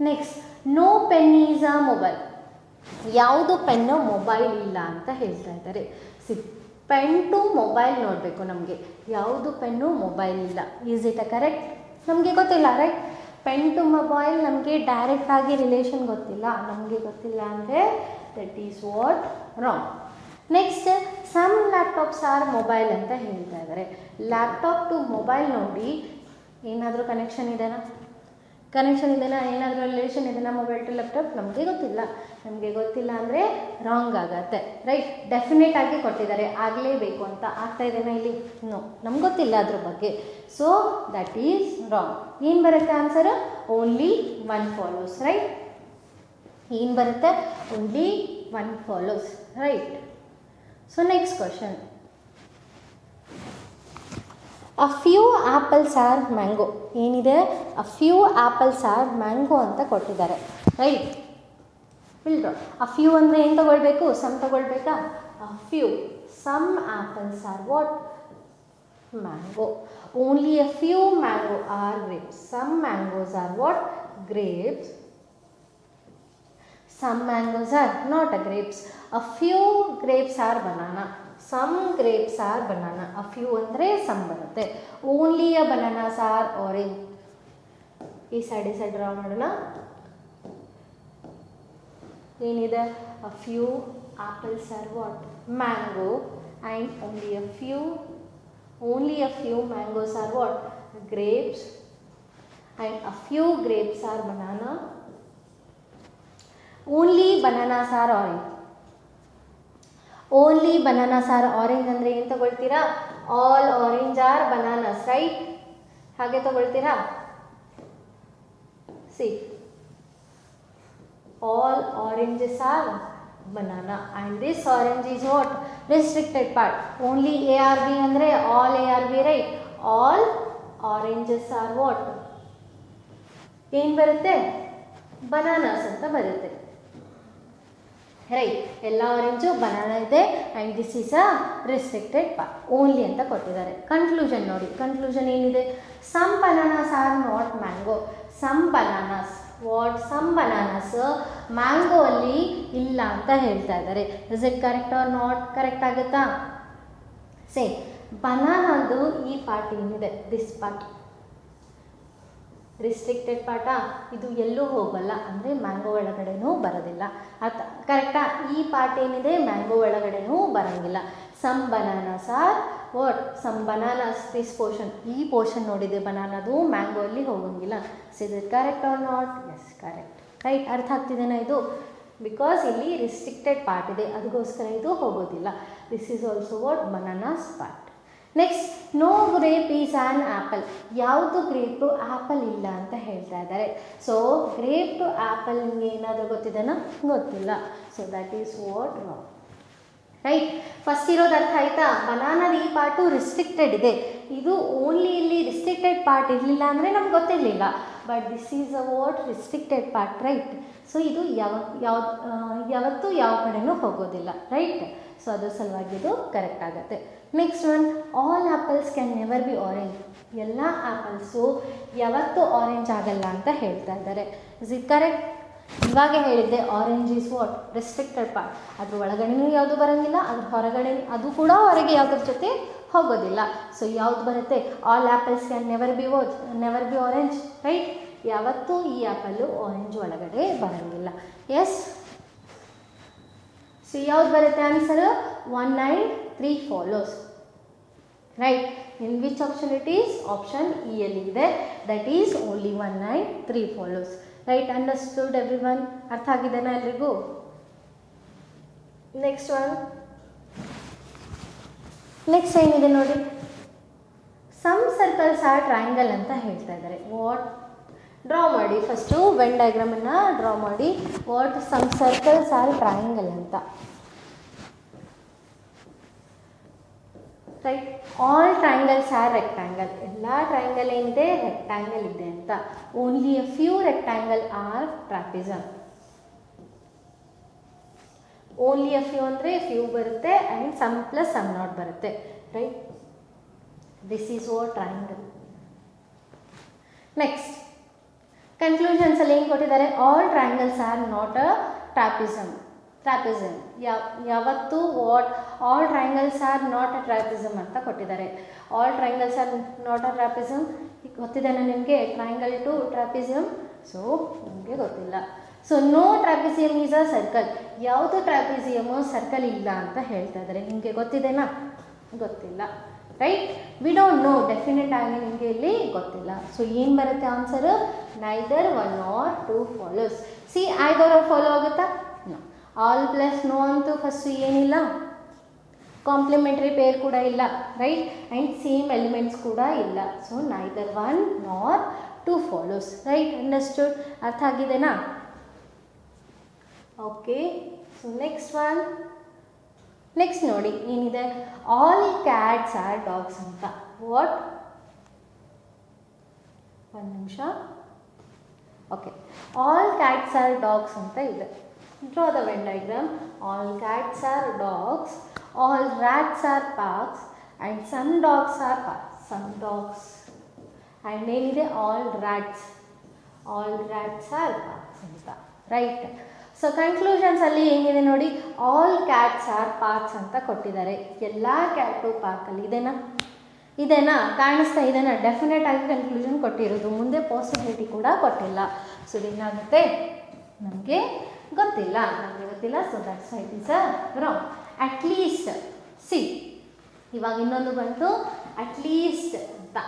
Next, no pen is a mobile. ಯಾವುದು ಪೆನ್ನು ಮೊಬೈಲ್ ಇಲ್ಲ ಅಂತ ಹೇಳ್ತಾ ಇದ್ದಾರೆ. ಪೆನ್ ಟು ಮೊಬೈಲ್ ನೋಡಬೇಕು ನಮಗೆ. ಯಾವುದು ಪೆನ್ನು ಮೊಬೈಲ್ ಇಲ್ಲ. Is it a correct? ನಮಗೆ ಗೊತ್ತಿಲ್ಲ, ರೈಟ್. ಪೆನ್ ಟು ಮೊಬೈಲ್ ನಮಗೆ ಡೈರೆಕ್ಟಾಗಿ ರಿಲೇಷನ್ ಗೊತ್ತಿಲ್ಲ. ನಮಗೆ ಗೊತ್ತಿಲ್ಲ ಅಂದರೆ that is what wrong. Next, some laptops are mobile ಅಂತ ಹೇಳ್ತಾ ಇದ್ದಾರೆ. ಲ್ಯಾಪ್ಟಾಪ್ ಟು ಮೊಬೈಲ್ ನೋಡಿ ಏನಾದರೂ ಕನೆಕ್ಷನ್ ಇದೆನಾ? ಏನಾದರೂ ರಿಲೇಷನ್ ಇದೆನಾ ಮೊಬೈಲ್ ಟು ಲ್ಯಾಪ್ಟಾಪ್? ನಮಗೆ ಗೊತ್ತಿಲ್ಲ. ನಮಗೆ ಗೊತ್ತಿಲ್ಲ ಅಂದರೆ ರಾಂಗ್ ಆಗತ್ತೆ, ರೈಟ್. ಡೆಫಿನೆಟ್ ಆಗಿ ಕೊಟ್ಟಿದ್ದಾರೆ, ಆಗಲೇಬೇಕು ಅಂತ. ಆಗ್ತಾ ಇದೆನಾ ಇಲ್ಲಿ? ನೋ, ನಮ್ಗೆ ಗೊತ್ತಿಲ್ಲ ಅದ್ರ ಬಗ್ಗೆ. So that is wrong. ಏನು ಬರುತ್ತೆ ಆನ್ಸರ್? Only 1 follows, right. ಏನು ಬರುತ್ತೆ? Only 1 follows, right. So next question, a few apples are mango. ಏನಿದೆ? A few apples are mango ಅಂತ ಕೊಟ್ಟಿದ್ದಾರೆ, ರೈಟ್. ಇಲ್ವಾ? ಅ ಫ್ಯೂ ಅಂದರೆ ಏನು ತಗೊಳ್ಬೇಕು? ಸಮ್ ತಗೊಳ್ಬೇಕಾ? A few some apples are what? Mango. Only a few mango are grapes. Some mangoes are what? Grapes. Some mangoes are not a grapes. A few grapes are banana. Some grapes are banana. A few ಅಂದರೆ ಸಮ್ ಬರುತ್ತೆ. Only a bananas are orange. ಈ ಸೈಡ್ ಡ್ರಾ ಮಾಡೋಣ. ಏನಿದೆ? A few apples are what? Mango. And only a few mangoes are what? Grapes. And a few grapes are banana. Only bananas are orange. Only bananas are orange ಅಂದರೆ ಏನು ತಗೊಳ್ತೀರಾ? All orange are bananas, right? ಹಾಗೆ ತಗೊಳ್ತೀರಾ? See, all oranges are banana and this orange is what? Restricted part. Only A or B ಅಂದರೆ all A or B, right? All oranges are what? ಏನು ಬರುತ್ತೆ? ಬನಾನಾಸ್ ಅಂತ ಬರುತ್ತೆ, ರೈಟ್. ಎಲ್ಲ ಆರೆಂಜು ಬನಾನಾ ಇದೆ and this is a restricted part. Only ಅಂತ ಕೊಟ್ಟಿದ್ದಾರೆ. ಕನ್ಕ್ಲೂಷನ್ ನೋಡಿ. ಕನ್ಕ್ಲೂಷನ್ ಏನಿದೆ? Some bananas are not mango. Some bananas what? Some bananas mango ಅಲ್ಲಿ ಇಲ್ಲ ಅಂತ ಹೇಳ್ತಾ ಇದ್ದಾರೆ. Is it correct or not? Correct ಆಗುತ್ತಾ? ಸೇಮ್ ಬನಾನಾದು ಈ ಪಾರ್ಟ್ ಏನಿದೆ, ದಿಸ್ ಪಾರ್ಟ್ ರಿಸ್ಟ್ರಿಕ್ಟೆಡ್ ಪಾರ್ಟಾ, ಇದು ಎಲ್ಲೂ ಹೋಗಲ್ಲ, ಅಂದರೆ ಮ್ಯಾಂಗೋ ಒಳಗಡೆನೂ ಬರೋದಿಲ್ಲ. ಕರೆಕ್ಟಾ? ಈ ಪಾರ್ಟ್ ಏನಿದೆ ಮ್ಯಾಂಗೋ ಒಳಗಡೆನೂ ಬರೋಂಗಿಲ್ಲ. Some bananas are what? Some bananas this portion, ಈ ಪೋರ್ಷನ್ ನೋಡಿದೆ ಬನಾನದು ಮ್ಯಾಂಗೋ ಅಲ್ಲಿ ಹೋಗಂಗಿಲ್ಲ. Is it correct or not? Yes, correct, right. ಅರ್ಥ ಆಗ್ತಿದೆನಾ ಇದು? ಬಿಕಾಸ್ ಇಲ್ಲಿ ರಿಸ್ಟ್ರಿಕ್ಟೆಡ್ ಪಾರ್ಟ್ ಇದೆ, ಅದಕ್ಕೋಸ್ಕರ ಇದು ಹೋಗೋದಿಲ್ಲ. This is also what? Bananas part. Next, no grape is an apple. ಯಾವುದು ಗ್ರೇಪು ಆ್ಯಪಲ್ ಇಲ್ಲ ಅಂತ ಹೇಳ್ತಾ ಇದ್ದಾರೆ. ಸೊ ಗ್ರೇಪ್ ಟು ಆ್ಯಪಲ್ ನಿಮಗೆ ಏನಾದರೂ ಗೊತ್ತಿದೆನಾ? ಗೊತ್ತಿಲ್ಲ. So that is what wrong, right. First ಇರೋದು ಅರ್ಥ ಆಯ್ತಾ? ಬನಾನದ ಈ ಪಾರ್ಟು ರಿಸ್ಟ್ರಿಕ್ಟೆಡ್ ಇದೆ, ಇದು ಓನ್ಲಿ ಇಲ್ಲಿ ರಿಸ್ಟ್ರಿಕ್ಟೆಡ್ ಪಾರ್ಟ್ ಇರಲಿಲ್ಲ ಅಂದರೆ ನಮ್ಗೆ ಗೊತ್ತಿರಲಿಲ್ಲ. But this is a what? Restricted part, right. So ಇದು ಯಾವತ್ತೂ ಯಾವ ಕಡೆನೂ ಹೋಗೋದಿಲ್ಲ, ರೈಟ್. ಸೊ ಅದ್ರ ಸಲುವಾಗಿ ಇದು ಕರೆಕ್ಟ್ ಆಗುತ್ತೆ. Next one, all apples can never B orange. ಎಲ್ಲ ಆ್ಯಪಲ್ಸು ಯಾವತ್ತೂ ಆರೆಂಜ್ ಆಗಲ್ಲ ಅಂತ ಹೇಳ್ತಾ ಇದ್ದಾರೆ. Is it correct? ಇವಾಗ ಹೇಳಿದ್ದೆ orange is what? Restricted part. ಅದ್ರ ಒಳಗಡೆನೂ ಯಾವುದು ಬರೋಂಗಿಲ್ಲ, ಅದ್ರ ಹೊರಗಡೆ ಅದು ಕೂಡ ಹೊರಗೆ ಯಾವುದ್ರ ಜೊತೆ ಹೋಗೋದಿಲ್ಲ. ಸೊ ಯಾವ್ದು ಬರುತ್ತೆ? All apples can never B orange, right. ಯಾವತ್ತೂ ಈ ಆ್ಯಪಲ್ಲು ಆರೆಂಜ್ ಒಳಗಡೆ ಬರೋಂಗಿಲ್ಲ. ಎಸ್. ಸೊ ಯಾವ್ದು ಬರುತ್ತೆ answer? 1 and 3 follows, right. In which option it is? Option E ಅಲ್ಲಿ ಇದೆ. That is only 1 and 3 follows, right. Understood everyone? ಅರ್ಥ ಆಗಿದೆನಾ ಎಲ್ರಿಗೂ? ನೆಕ್ಸ್ಟ್ ಒನ್, ನೆಕ್ಸ್ಟ್ ಏನಿದೆ ನೋಡಿ. ಸಮ್ ಸರ್ಕಲ್ಸ್ ಆರ್ ಟ್ರಯಾಂಗಲ್ ಅಂತ ಹೇಳ್ತಾ ಇದ್ದಾರೆ. ವಾಟ್? ಡ್ರಾ ಮಾಡಿ ಫಸ್ಟು ವೆನ್ ಡಯಾಗ್ರಾಮನ್ನು ಡ್ರಾ ಮಾಡಿ. What? Some circles are triangle ಅಂತ, right. All triangles are rectangle. ಎಲ್ಲ ಟ್ರಯಾಂಗಲ್ ಏನಿದೆ ರೆಕ್ಟ್ಯಾಂಗಲ್ ಇದೆ ಅಂತ. Only a few rectangle are trapezium. Only a few ಅಂದರೆ ಫ್ಯೂ ಬರುತ್ತೆ and some plus some not ಬರುತ್ತೆ, right. This is what? Triangle. Next, ಕನ್ಕ್ಲೂಷನ್ಸಲ್ಲಿ ಏನು ಕೊಟ್ಟಿದ್ದಾರೆ? All triangles are not a trapezium. ಯಾವತ್ತು what? All triangles are not a tropism ಅಂತ ಕೊಟ್ಟಿದ್ದಾರೆ. All triangles are not a trapezium ಗೊತ್ತಿದೆನಾ ನಿಮಗೆ? Triangle to trapezium. ಸೊ ನಿಮಗೆ ಗೊತ್ತಿಲ್ಲ. So no trapezium is a circle. ಯಾವುದು ಟ್ರಾಪಿಸಿಯಮು ಸರ್ಕಲ್ ಇಲ್ಲ ಅಂತ ಹೇಳ್ತಾ ಇದ್ದಾರೆ. ನಿಮಗೆ ಗೊತ್ತಿದೆನಾ? ಗೊತ್ತಿಲ್ಲ, right. We don't know, definite ಆಗಿ ನಿಮಗೆ ಇಲ್ಲಿ ಗೊತ್ತಿಲ್ಲ. ಸೊ ಏನು ಬರುತ್ತೆ answer? Neither 1 or 2 follows. C either follow ಆಗುತ್ತಾ? ನೋ. ಆಲ್ ಪ್ಲಸ್ ನೋ ಅಂತೂ ಫಸ್ಟು ಏನಿಲ್ಲ, ಕಾಂಪ್ಲಿಮೆಂಟ್ರಿ ಪೇರ್ ಕೂಡ ಇಲ್ಲ, ರೈಟ್. ಆ್ಯಂಡ್ ಸೇಮ್ ಎಲಿಮೆಂಟ್ಸ್ ಕೂಡ ಇಲ್ಲ. So neither 1 nor 2 follows, right. Understood? ಅರ್ಥ ಆಗಿದೆನಾ? Okay. So next one, next ನೋಡಿ ಏನಿದೆ? ಆಲ್ ಕ್ಯಾಟ್ಸ್ ಆರ್ ಡಾಗ್ಸ್ ಅಂತ. ವಾಟ್? ಒಂದು ನಿಮಿಷ. Okay. All cats are dogs ಅಂತ ಇದೆ. Draw the when diagram. All cats are dogs, all rats are parks and some dogs are parks. Some dogs and ಏನಿದೆ? ಆಲ್ ರ್ಯಾಟ್ಸ್ ಆರ್ ಪಾರ್ಕ್ಸ್ ಅಂತ, ರೈಟ್. ಸೊ ಕನ್ಕ್ಲೂಷನ್ಸಲ್ಲಿ ಏನಿದೆ ನೋಡಿ, ಆಲ್ ಕ್ಯಾಟ್ಸ್ ಆರ್ ಪಾರ್ಕ್ಸ್ ಅಂತ ಕೊಟ್ಟಿದ್ದಾರೆ. ಎಲ್ಲ ಕ್ಯಾಟು ಪಾರ್ಕಲ್ಲಿ ಇದೇನಾ ಕಾಣಿಸ್ತಾ ಇದೆನಾ? ಡೆಫಿನೆಟ್ ಆಗಿ ಕನ್ಕ್ಲೂಷನ್ ಕೊಟ್ಟಿರೋದು, ಮುಂದೆ ಪಾಸಿಬಿಲಿಟಿ ಕೂಡ ಕೊಟ್ಟಿಲ್ಲ. ಸೊ ಇದೇನಾಗುತ್ತೆ ನಮಗೆ ಗೊತ್ತಿಲ್ಲ. So that's why it is a wrong. At least C, ಇವಾಗ ಇನ್ನೊಂದು ಬಂತು ಅಟ್ಲೀಸ್ಟ್ ಅಂತ.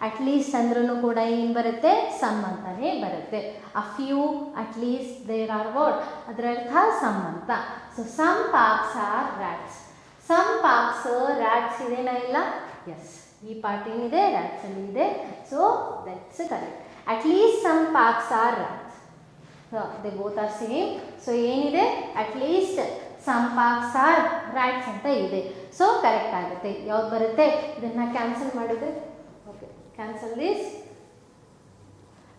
ಅಟ್ಲೀಸ್ಟ್ ಅಂದ್ರೂ ಕೂಡ ಏನು ಬರುತ್ತೆ? ಸಮ್ ಅಂತಾನೆ ಬರುತ್ತೆ. A few, at least, there are what, ಅದರ ಅರ್ಥ ಸಮ್ ಅಂತ. So some parks are rats. Some parks rats ಇದೆನಾ? ಇಲ್ಲ. ಎಸ್, ಈ ಪಾರ್ಟ್ ಏನಿದೆ ರ್ಯಾಟ್ಸಲ್ಲಿ ಇದೆ. So that's correct. At least some parks are rats. They both are same. So ಏನಿದೆ? At least some parks are rats ಅಂತ ಇದೆ. ಸೊ ಕರೆಕ್ಟ್ ಆಗುತ್ತೆ. ಯಾವ್ದು ಬರುತ್ತೆ? ಇದನ್ನು ಕ್ಯಾನ್ಸಲ್ ಮಾಡಿದರೆ okay, cancel this.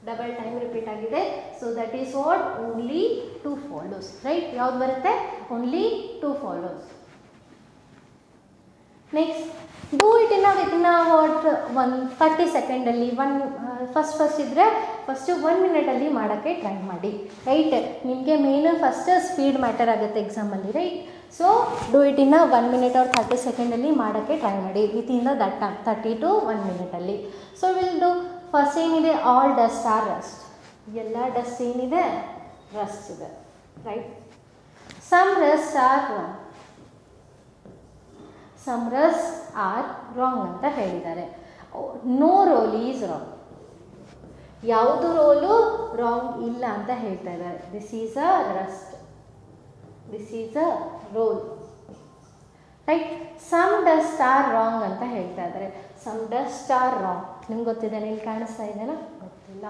Double time repeat ಆಗಿದೆ. So that is what only 2 follows. Right? ಯಾವ್ದು ಬರುತ್ತೆ? Only 2 follows. Next, do it in what 30 ಸೆಕೆಂಡಲ್ಲಿ. ಫಸ್ಟ್ ಇದ್ದರೆ ಫಸ್ಟು 1 ಮಿನಿಟಲ್ಲಿ ಮಾಡೋಕ್ಕೆ ಟ್ರೈ ಮಾಡಿ. ರೈಟ್? ನಿಮಗೆ ಮೇನ್ ಫಸ್ಟ್ ಸ್ಪೀಡ್ ಮ್ಯಾಟರ್ ಆಗುತ್ತೆ ಎಕ್ಸಾಮಲ್ಲಿ. Right? So do it in 1 minute or 30 ಸೆಕೆಂಡಲ್ಲಿ ಮಾಡೋಕ್ಕೆ ಟ್ರೈ ಮಾಡಿ. ವಿತಿನ್ ದಟ್ ಟೈಮ್ 30 to 1 ಮಿನಿಟಲ್ಲಿ. So will do. ಫಸ್ಟ್ ಏನಿದೆ? All dust are rust. ಎಲ್ಲ ಡಸ್ಟ್ ಏನಿದೆ? ರಸ್ಟ್ ಇದೆ. Right? Some rust are wrong. Some rust are wrong ಅಂತ ಹೇಳಿದ್ದಾರೆ. No role is wrong. ಯಾವುದು ರೋಲು ರಾಂಗ್ ಇಲ್ಲ ಅಂತ ಹೇಳ್ತಾ ಇದ್ದಾರೆ. This is a rust, this is a role. Right? Some dust are wrong ಅಂತ ಹೇಳ್ತಾ ಇದ್ದಾರೆ. Some dust are wrong. ನಿಮ್ಗೆ ಗೊತ್ತಿದೆ? ಇಲ್ಲಿ ಕಾಣಿಸ್ತಾ ಇದೆಯಲ್ಲ? ಗೊತ್ತಿಲ್ಲ.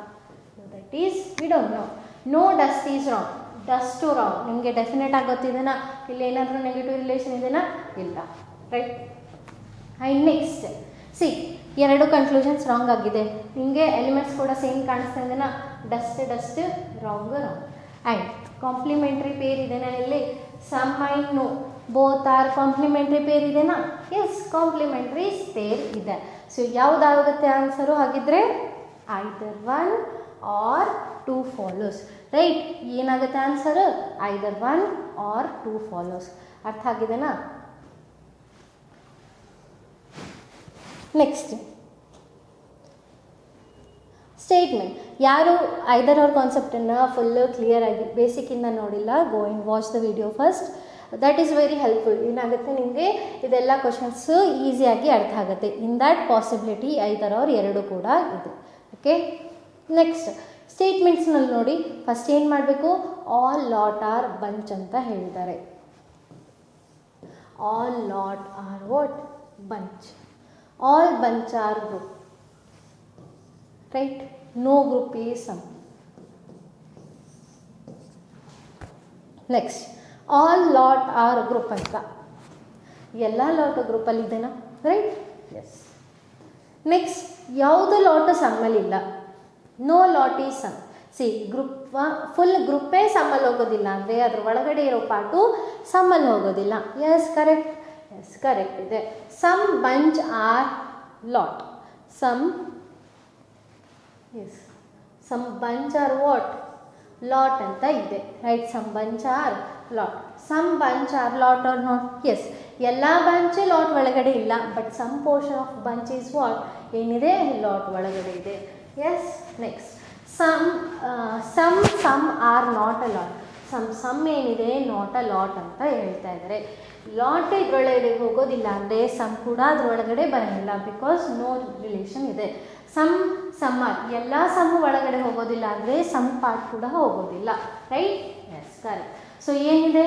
That is we don't know. No dust is wrong. Dust wrong. ನಿಮಗೆ ಡೆಫಿನೆಟ್ ಆಗಿ ಗೊತ್ತಿದೆನಾ? ಇಲ್ಲಿ ಏನಾದರೂ ನೆಗೆಟಿವ್ ರಿಲೇಷನ್ ಇದೆನಾ? ಇಲ್ಲ. Right? And next see, 2 conclusions wrong ಆಗಿದೆ. ನಿಮಗೆ ಎಲಿಮೆಂಟ್ಸ್ ಕೂಡ ಸೇಮ್ ಕಾಣಿಸ್ತಾ ಇದೆನಾ? Dust wrong. And complementary pair ಇದೆನಾ? ಇಲ್ಲಿ some and no both are complementary pair ಇದೆನಾ? ಎಸ್, ಕಾಂಪ್ಲಿಮೆಂಟ್ರಿ ಪೇರ್ ಇದೆ. ಸೊ ಯಾವುದಾಗುತ್ತೆ ಆನ್ಸರು? ಹಾಗಿದ್ರೆ ಐದರ್ 1 ಆರ್ 2 ಫಾಲೋಸ್. ರೈಟ್? ಏನಾಗುತ್ತೆ ಆನ್ಸರು? Either 1 or 2 follows. ಅರ್ಥ ಆಗಿದೆನಾ? Next statement. ಯಾರು ಐದರ್ ಅವ್ರ ಕಾನ್ಸೆಪ್ಟನ್ನು ಫುಲ್ಲು ಕ್ಲಿಯರಾಗಿ ಬೇಸಿಕ್ಕಿಂದ ನೋಡಿಲ್ಲ, go and watch the video first. That is very helpful. ಏನಾಗುತ್ತೆ ನಿಮಗೆ ಇದೆಲ್ಲ ಕ್ವಶನ್ಸು ಈಸಿಯಾಗಿ ಅರ್ಥ ಆಗುತ್ತೆ. ಇನ್ ದ್ಯಾಟ್ ಪಾಸಿಬಿಲಿಟಿ ಐದರ್ ಅವ್ರು 2 ಕೂಡ ಇದೆ. ಓಕೆ? ನೆಕ್ಸ್ಟ್ ಸ್ಟೇಟ್ಮೆಂಟ್ಸ್ನಲ್ಲಿ ನೋಡಿ, ಫಸ್ಟ್ ಏನು ಮಾಡಬೇಕು? ಆಲ್ ಲಾಟ್ ಆರ್ ಬಂಚ್ ಅಂತ ಹೇಳಿದ್ದಾರೆ. All lot are what? Bunch. All bunch are group. Right? No group is sum. Next, all lot are group ಅಂತ. ಎಲ್ಲ ಲಾಟ್ ಗ್ರೂಪಲ್ಲಿ ಇದೆನಾ? ರೈಟ್? ಎಸ್. ನೆಕ್ಸ್ಟ್, ಯಾವುದು ಲಾಟ್ ಸಮ್ಮಲ್ಲಿ ಇಲ್ಲ. No lot is some. See, group full ಗ್ರೂಪೇ ಸಮ್ಮಲ್ಲಿ ಹೋಗೋದಿಲ್ಲ ಅಂದರೆ ಅದ್ರ ಒಳಗಡೆ ಇರೋ ಪಾರ್ಟು ಸಮ್ಮಲ್ಲಿ ಹೋಗೋದಿಲ್ಲ. Yes, correct. ಎಸ್, ಕರೆಕ್ಟ್ ಇದೆ. Some bunch are lot. Some yes, some bunch are what? Lot ಅಂತ ಇದೆ. Right? Some bunch are lot. Some bunch are lot are not? Yes, ಎಲ್ಲ ಬಂಚ್ ಲಾಟ್ ಒಳಗಡೆ ಇಲ್ಲ. But some portion of bunch is what? ಏನಿದೆ? ಲಾಟ್ ಒಳಗಡೆ ಇದೆ. Yes. Next, some are not a lot. Some ಏನಿದೆ? ನಾಟ್ ಅ ಲಾಟ್ ಅಂತ ಹೇಳ್ತಾ ಇದ್ದಾರೆ. ಲಾಟ್ ಇದರೊಳಗಡೆ ಹೋಗೋದಿಲ್ಲ ಅಂದರೆ ಸಮ್ ಕೂಡ ಅದರೊಳಗಡೆ ಬರೋಂಗಿಲ್ಲ. ಬಿಕಾಸ್ ನೋ ರಿಲೇಷನ್ ಇದೆ. ಸಮ್ ಎಲ್ಲ ಸಮ್ ಒಳಗಡೆ ಹೋಗೋದಿಲ್ಲ ಅಂದರೆ ಸಮ್ ಪಾರ್ಟ್ ಕೂಡ ಹೋಗೋದಿಲ್ಲ. ರೈಟ್? Yes, correct. ಸೊ ಏನಿದೆ?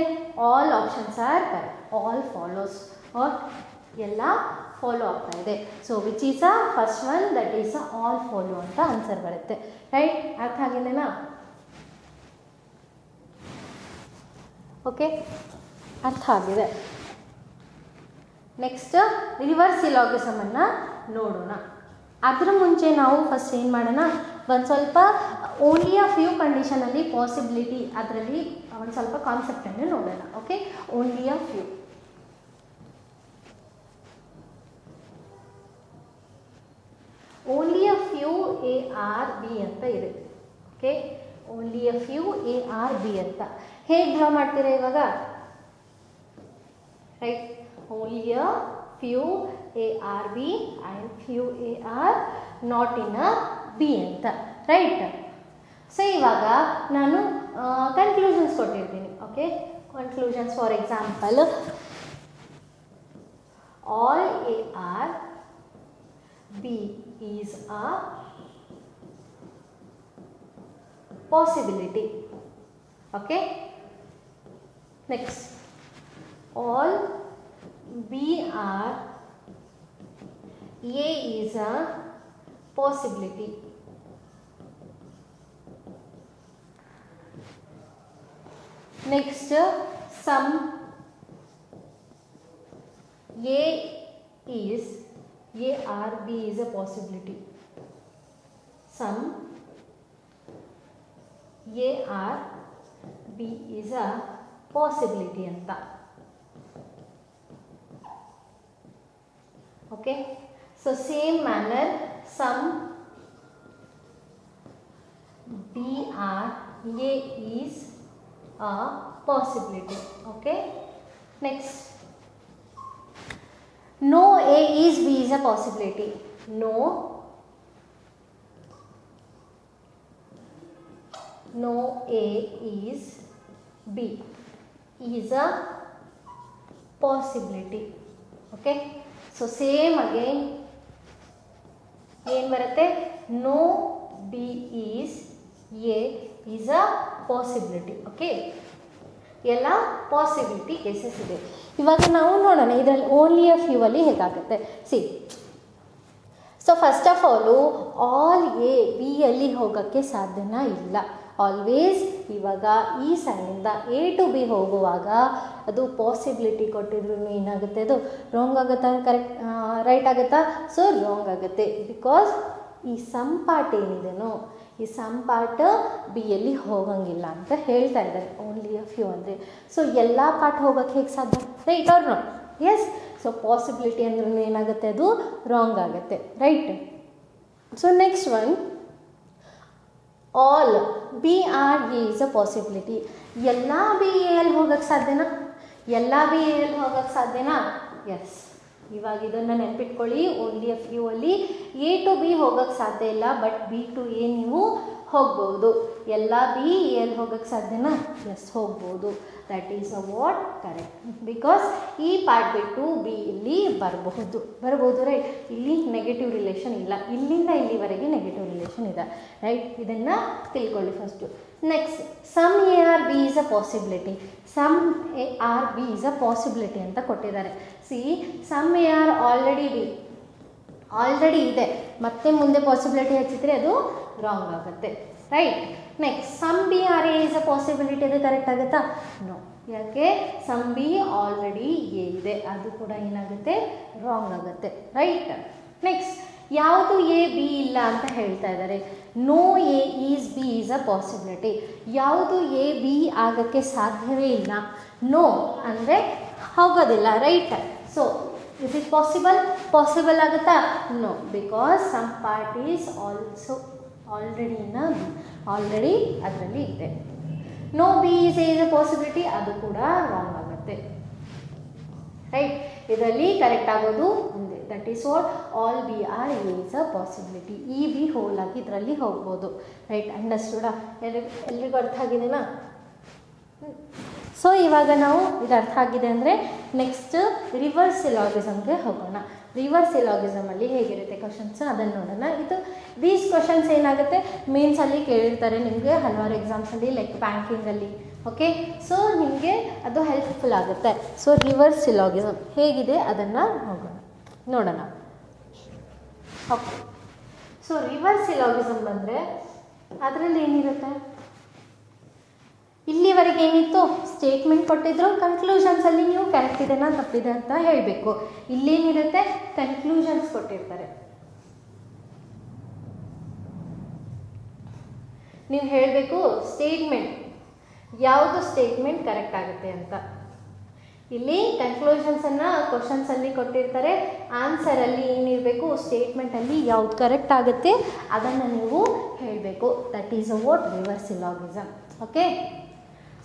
All options are correct. All follows are ಎಲ್ಲ ಫಾಲೋ ಆಗ್ತಾ ಇದೆ. So which is a first one? That is a all follow ಅಂತ ಆನ್ಸರ್ ಬರುತ್ತೆ. ರೈಟ್? ಅರ್ಥ ಆಗಿದೆನಾ? ಓಕೆ, ಅರ್ಥ ಆಗಿದೆ. ನೆಕ್ಸ್ಟ್ ರಿವರ್ಸ್ ಸಿಲಾಗಿಸಮನ್ನು ನೋಡೋಣ. ಅದರ ಮುಂಚೆ ನಾವು ಫಸ್ಟ್ ಏನು ಮಾಡೋಣ? ಒಂದು ಸ್ವಲ್ಪ ಓನ್ಲಿ ಅ ಫ್ಯೂ ಕಂಡೀಷನಲ್ಲಿ ಪಾಸಿಬಿಲಿಟಿ, ಅದರಲ್ಲಿ ಒಂದು ಸ್ವಲ್ಪ ಕಾನ್ಸೆಪ್ಟನ್ನು ನೋಡೋಣ. Okay, only a few. Only a few A are B ಅಂತ ಇದೆ. Okay, only a few A are B ಅಂತ. ಹೇಗೆ ಡ್ರಾ ಮಾಡ್ತೀರಾ ಇವಾಗ? Right, only a few A are B and few A are not in a B ಅಂತ. ರೈಟ್, ಸೊ ಇವಾಗ ನಾನು ಕನ್ಕ್ಲೂಷನ್ಸ್ ಕೊಟ್ಟಿರ್ತೀನಿ. Okay, conclusions for example, all A are B is a possibility. Okay, next, all B are A is a possibility. Next, some A is A or B is a possibility. Some A or B is a possibility anta. Okay, so same manner, some B or A is a possibility. Okay, next, no A is B is a possibility. No A is B is a possibility. Okay, so same again, ಏನು ಬರುತ್ತೆ? No B is A is a possibility. Okay, ಎಲ್ಲ ಪಾಸಿಬಿಲಿಟಿ ಕೇಸಸ್ ಇದೆ. ಇವಾಗ ನಾವು ನೋಡೋಣ ಇದರಲ್ಲಿ ಓನ್ಲಿ ಅ ಫ್ಯೂ ಅಲ್ಲಿ ಹೇಗಾಗುತ್ತೆ. C, so first of all A B ಅಲ್ಲಿ ಹೋಗೋಕ್ಕೆ ಸಾಧ್ಯನಾ? ಇಲ್ಲ. ಆಲ್ವೇಸ್ ಇವಾಗ ಈ ಸೈನಿಂದ ಎ ಟು ಬಿ ಹೋಗುವಾಗ ಅದು ಪಾಸಿಬಿಲಿಟಿ ಕೊಟ್ಟಿದ್ರು ಏನಾಗುತ್ತೆ, ಅದು ರಾಂಗ್ ಆಗುತ್ತಾ, ಕರೆಕ್ಟ್ ರೈಟ್ ಆಗುತ್ತಾ? ಸೊ ರಾಂಗ್ ಆಗುತ್ತೆ. ಬಿಕಾಸ್ ಈ ಸಮ್ ಪಾರ್ಟ್ ಏನಿದೆನೋ, ಈ ಸಮ್ ಪಾರ್ಟ್ ಬಿಯಲ್ಲಿ ಹೋಗಂಗಿಲ್ಲ ಅಂತ ಹೇಳ್ತಾ ಇದ್ದಾರೆ ಓನ್ಲಿ ಅ ಫ್ಯೂ ಅಂದರೆ. ಸೊ ಎಲ್ಲ ಪಾರ್ಟ್ ಹೋಗೋಕ್ಕೆ ಹೇಗೆ ಸಾಧ್ಯ? Right or not? Yes. So possibility ಅಂದ್ರೂ ಏನಾಗುತ್ತೆ, ಅದು ರಾಂಗ್ ಆಗುತ್ತೆ. Right. So next one, all B are A is a possibility. ಎಲ್ಲ ಬಿ ಎಲ್ಲಿ ಹೋಗೋಕ್ಕೆ ಸಾಧ್ಯನಾ? ಎಲ್ಲ ಬಿ ಎಲ್ಲಿ ಹೋಗೋಕ್ಕೆ ಸಾಧ್ಯನಾ? ಎಸ್. ಇವಾಗ ಇದನ್ನು ನೆನ್ಪಿಟ್ಕೊಳ್ಳಿ, ಓನ್ಲಿ ಅ ಫ್ಯೂ ಅಲ್ಲಿ ಎ ಟು ಬಿ ಹೋಗೋಕ್ಕೆ ಸಾಧ್ಯ ಇಲ್ಲ, ಬಟ್ ಬಿ ಟು ಎ ನೀವು ಹೋಗ್ಬೋದು. ಎಲ್ಲ ಬಿ ಎಲ್ಲಿ ಹೋಗೋಕ್ಕೆ ಸಾಧ್ಯನಾ? ಎಸ್, ಹೋಗ್ಬೋದು. That is a what correct. Because ಈ ಪಾರ್ಟ್ ಬಿಟ್ಟು ಬಿ ಇಲ್ಲಿ ಬರ್ಬೋದು. ರೈಟ್. ಇಲ್ಲಿ ನೆಗೆಟಿವ್ ರಿಲೇಷನ್ ಇಲ್ಲ, ಇಲ್ಲಿಂದ ಇಲ್ಲಿವರೆಗೆ ನೆಗೆಟಿವ್ ರಿಲೇಷನ್ ಇದೆ. ರೈಟ್, ಇದನ್ನು ತಿಳ್ಕೊಳ್ಳಿ first. Next, some A are B is a possibility. Some A are B is a possibility ಅಂತ ಕೊಟ್ಟಿದ್ದಾರೆ. See, some A are already ಇದೆ, ಮತ್ತೆ ಮುಂದೆ ಪಾಸಿಬಿಲಿಟಿ ಹಚ್ಚಿದ್ರೆ ಅದು ರಾಂಗ್ ಆಗುತ್ತೆ. Right. Next, some B are A is a possibility. ಅದು ಕರೆಕ್ಟ್ ಆಗುತ್ತಾ? ನೋ. ಯಾಕೆ? ಸಮ್ ಬಿ ಆಲ್ರೆಡಿ ಎ ಇದೆ, ಅದು ಕೂಡ ಏನಾಗುತ್ತೆ, ರಾಂಗ್ ಆಗುತ್ತೆ. ರೈಟ್. ನೆಕ್ಸ್ಟ್, ಯಾವುದು ಎ ಬಿ ಇಲ್ಲ ಅಂತ ಹೇಳ್ತಾ ಇದ್ದಾರೆ. No A is B is a possibility. ಯಾವುದು ಎ ಬಿ ಆಗೋಕ್ಕೆ ಸಾಧ್ಯವೇ ಇಲ್ಲ. ನೋ ಅಂದರೆ ಹೋಗೋದಿಲ್ಲ. Right. So is it possible ಆಗುತ್ತಾ? No, because some part is also already ಅದರಲ್ಲಿ ಇದೆ. No B is A is a possibility, ಅದು ಕೂಡ ರಾಂಗ್ ಆಗುತ್ತೆ. ರೈಟ್. ಇದರಲ್ಲಿ ಕರೆಕ್ಟ್ ಆಗೋದು ಒಂದೇ. That is what all B are A is a possibility. ಈ ಬಿ ಹೋಲ್ ಆಗಿ ಇದರಲ್ಲಿ ಹೋಗ್ಬೋದು. ರೈಟ್. ಅಂಡರ್ಸ್ಟುಡಾ? ಎಲ್ರಿಗೂ ಅರ್ಥ ಆಗಿದೆನಾ? ಸೊ ಇವಾಗ ನಾವು ಇದು ಅರ್ಥ ಆಗಿದೆ ಅಂದರೆ ನೆಕ್ಸ್ಟ್ ರಿವರ್ಸ್ ಸಿಲಾಗಿಸಮ್ಗೆ ಹೋಗೋಣ. ರಿವರ್ಸ್ ಸಿಲಾಗಿಸಮಲ್ಲಿ ಹೇಗಿರುತ್ತೆ ಕ್ವಶನ್ಸ್ ಅದನ್ನು ನೋಡೋಣ. ದೀಸ್ ಕ್ವಶನ್ಸ್ ಏನಾಗುತ್ತೆ, ಮೇನ್ಸಲ್ಲಿ ಕೇಳಿರ್ತಾರೆ ನಿಮಗೆ ಹಲವಾರು ಎಕ್ಸಾಮ್ಸಲ್ಲಿ, ಲೈಕ್ ಬ್ಯಾಂಕಿಂಗಲ್ಲಿ. ಓಕೆ, ಸೊ ನಿಮಗೆ ಅದು ಹೆಲ್ಪ್ಫುಲ್ ಆಗುತ್ತೆ. ಸೊ ರಿವರ್ಸ್ ಸಿಲಾಗಿಸಮ್ ಹೇಗಿದೆ ಅದನ್ನು ನೋಡೋಣ. ಓಕೆ, ಸೊ ರಿವರ್ಸ್ ಸಿಲಾಗಿಸಮ್ ಬಂದರೆ ಅದರಲ್ಲಿ ಏನಿರುತ್ತೆ, ಇಲ್ಲಿವರೆಗೆ ಏನಿತ್ತು, ಸ್ಟೇಟ್ಮೆಂಟ್ ಕೊಟ್ಟಿದ್ರು, ಕನ್ಕ್ಲೂಷನ್ಸಲ್ಲಿ ನೀವು ಕರೆಕ್ಟ್ ಇದೆನಾ ತಪ್ಪಿದೆ ಅಂತ ಹೇಳಬೇಕು. ಇಲ್ಲೇನಿರುತ್ತೆ, ಕನ್ಕ್ಲೂಷನ್ಸ್ ಕೊಟ್ಟಿರ್ತಾರೆ. ನೀವು ಹೇಳಬೇಕು ಸ್ಟೇಟ್ಮೆಂಟ್, ಯಾವುದು ಸ್ಟೇಟ್ಮೆಂಟ್ ಕರೆಕ್ಟ್ ಆಗುತ್ತೆ ಅಂತ. ಇಲ್ಲಿ ಕನ್ಕ್ಲೂಷನ್ಸನ್ನು ಕ್ವಶನ್ಸಲ್ಲಿ ಕೊಟ್ಟಿರ್ತಾರೆ, ಆನ್ಸರಲ್ಲಿ ಏನಿರಬೇಕು, ಸ್ಟೇಟ್ಮೆಂಟಲ್ಲಿ ಯಾವುದು ಕರೆಕ್ಟ್ ಆಗುತ್ತೆ ಅದನ್ನು ನೀವು ಹೇಳಬೇಕು. That is a what reverse syllogism. Okay,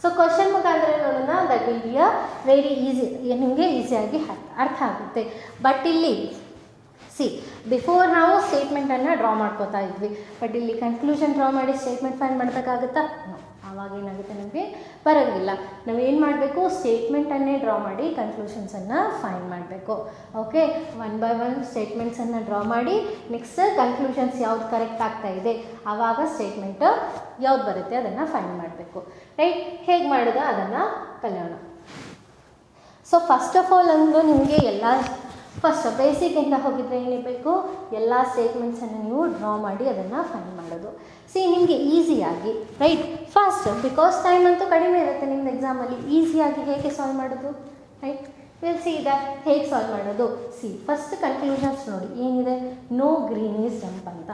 so question ಮುಖಾಂತರ ನೋಡೋಣ, that will be a very easy, ನಿಮಗೆ ಈಸಿಯಾಗಿ ಅರ್ಥ ಆಗುತ್ತೆ. ಬಟ್ ಇಲ್ಲಿ ಬಿಫೋರ್ ನಾವು ಸ್ಟೇಟ್ಮೆಂಟನ್ನು ಡ್ರಾ ಮಾಡ್ಕೋತಾ ಇದ್ವಿ, ಬಟ್ ಇಲ್ಲಿ ಕನ್ಕ್ಲೂಷನ್ ಡ್ರಾ ಮಾಡಿ ಸ್ಟೇಟ್ಮೆಂಟ್ ಫೈಂಡ್ ಮಾಡಬೇಕಾಗುತ್ತಾ? ಆವಾಗ ಏನಾಗುತ್ತೆ, ನಮಗೆ ಬರೋಂಗಿಲ್ಲ. ನಾವೇನು ಮಾಡಬೇಕು, ಸ್ಟೇಟ್ಮೆಂಟನ್ನೇ ಡ್ರಾ ಮಾಡಿ ಕನ್ಕ್ಲೂಷನ್ಸನ್ನು ಫೈಂಡ್ ಮಾಡಬೇಕು. ಓಕೆ, 1 by 1 ಸ್ಟೇಟ್ಮೆಂಟ್ಸನ್ನು ಡ್ರಾ ಮಾಡಿ ನೆಕ್ಸ್ಟ್ ಕನ್ಕ್ಲೂಷನ್ಸ್ ಯಾವ್ದು ಕರೆಕ್ಟ್ ಆಗ್ತಾ ಇದೆ ಆವಾಗ ಸ್ಟೇಟ್ಮೆಂಟ್ ಯಾವ್ದು ಬರುತ್ತೆ ಅದನ್ನು ಫೈಂಡ್ ಮಾಡಬೇಕು. ರೈಟ್, ಹೇಗೆ ಮಾಡೋದು ಅದನ್ನು ಕಲಿಯೋಣ. ಸೊ ಫಸ್ಟ್ ಆಫ್ ಆಲ್ ನಿಮಗೆ ಎಲ್ಲ ಫಸ್ಟ್ ಬೇಸಿಕ್ಕಿಂದ ಹೋಗಿದ್ರೆ ಏನಿರಬೇಕು, ಎಲ್ಲ ಸ್ಟೇಟ್ಮೆಂಟ್ಸನ್ನು ನೀವು ಡ್ರಾ ಮಾಡಿ ಅದನ್ನು ಫೈಂಡ್ ಮಾಡೋದು. ನಿಮಗೆ ಈಸಿಯಾಗಿ, ರೈಟ್, ಫಾಸ್ಟ್, ಬಿಕಾಸ್ ಟೈಮ್ ಅಂತೂ ಕಡಿಮೆ ಇರುತ್ತೆ ನಿಮ್ದು ಎಕ್ಸಾಮಲ್ಲಿ. ಈಸಿಯಾಗಿ ಹೇಗೆ ಸಾಲ್ವ್ ಮಾಡೋದು, ರೈಟ್, ವಿಲ್ ಸಿ ದಟ್ ಹೇಗೆ ಸಾಲ್ವ್ ಮಾಡೋದು. ಫಸ್ಟ್ ಕನ್ಕ್ಲೂಷನ್ಸ್ ನೋಡಿ ಏನಿದೆ, ನೋ ಗ್ರೀನ್ ಈಸ್ ಜಂಪ್ ಅಂತ,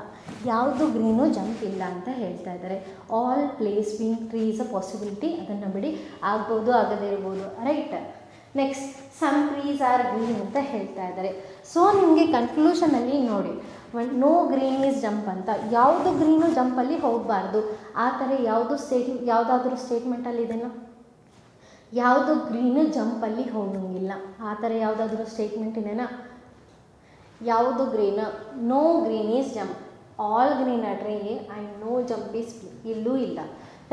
ಯಾವುದು ಗ್ರೀನು ಜಂಪ್ ಇಲ್ಲ ಅಂತ ಹೇಳ್ತಾ ಇದ್ದಾರೆ. All place being tree is a possibility, ಅದನ್ನು ಬಿಡಿ, ಆಗ್ಬೋದು ಆಗದೇ ಇರ್ಬೋದು, right. Next some trees are green ಅಂತ ಹೇಳ್ತಾ ಇದ್ದಾರೆ. ಸೊ ನಿಮಗೆ ಕನ್ಕ್ಲೂಷನಲ್ಲಿ ನೋಡಿ, ನೋ ಗ್ರೀನ್ ಈಸ್ ಜಂಪ್ ಅಂತ, ಯಾವುದು ಗ್ರೀನು ಜಂಪಲ್ಲಿ ಹೋಗಬಾರ್ದು ಆ ಥರ ಯಾವುದಾದ್ರೂ ಸ್ಟೇಟ್ಮೆಂಟಲ್ಲಿ ಇದನ್ನು ಯಾವುದು ಗ್ರೀನು ಜಂಪಲ್ಲಿ ಹೋಗಂಗಿಲ್ಲ ಆ ಥರ ಯಾವುದಾದ್ರೂ ಸ್ಟೇಟ್ಮೆಂಟ್ ಇದೆನಾ? ಯಾವುದು green, no green is jump, all green are tree and no jump is ಇಲ್ಲೂ ಇಲ್ಲ,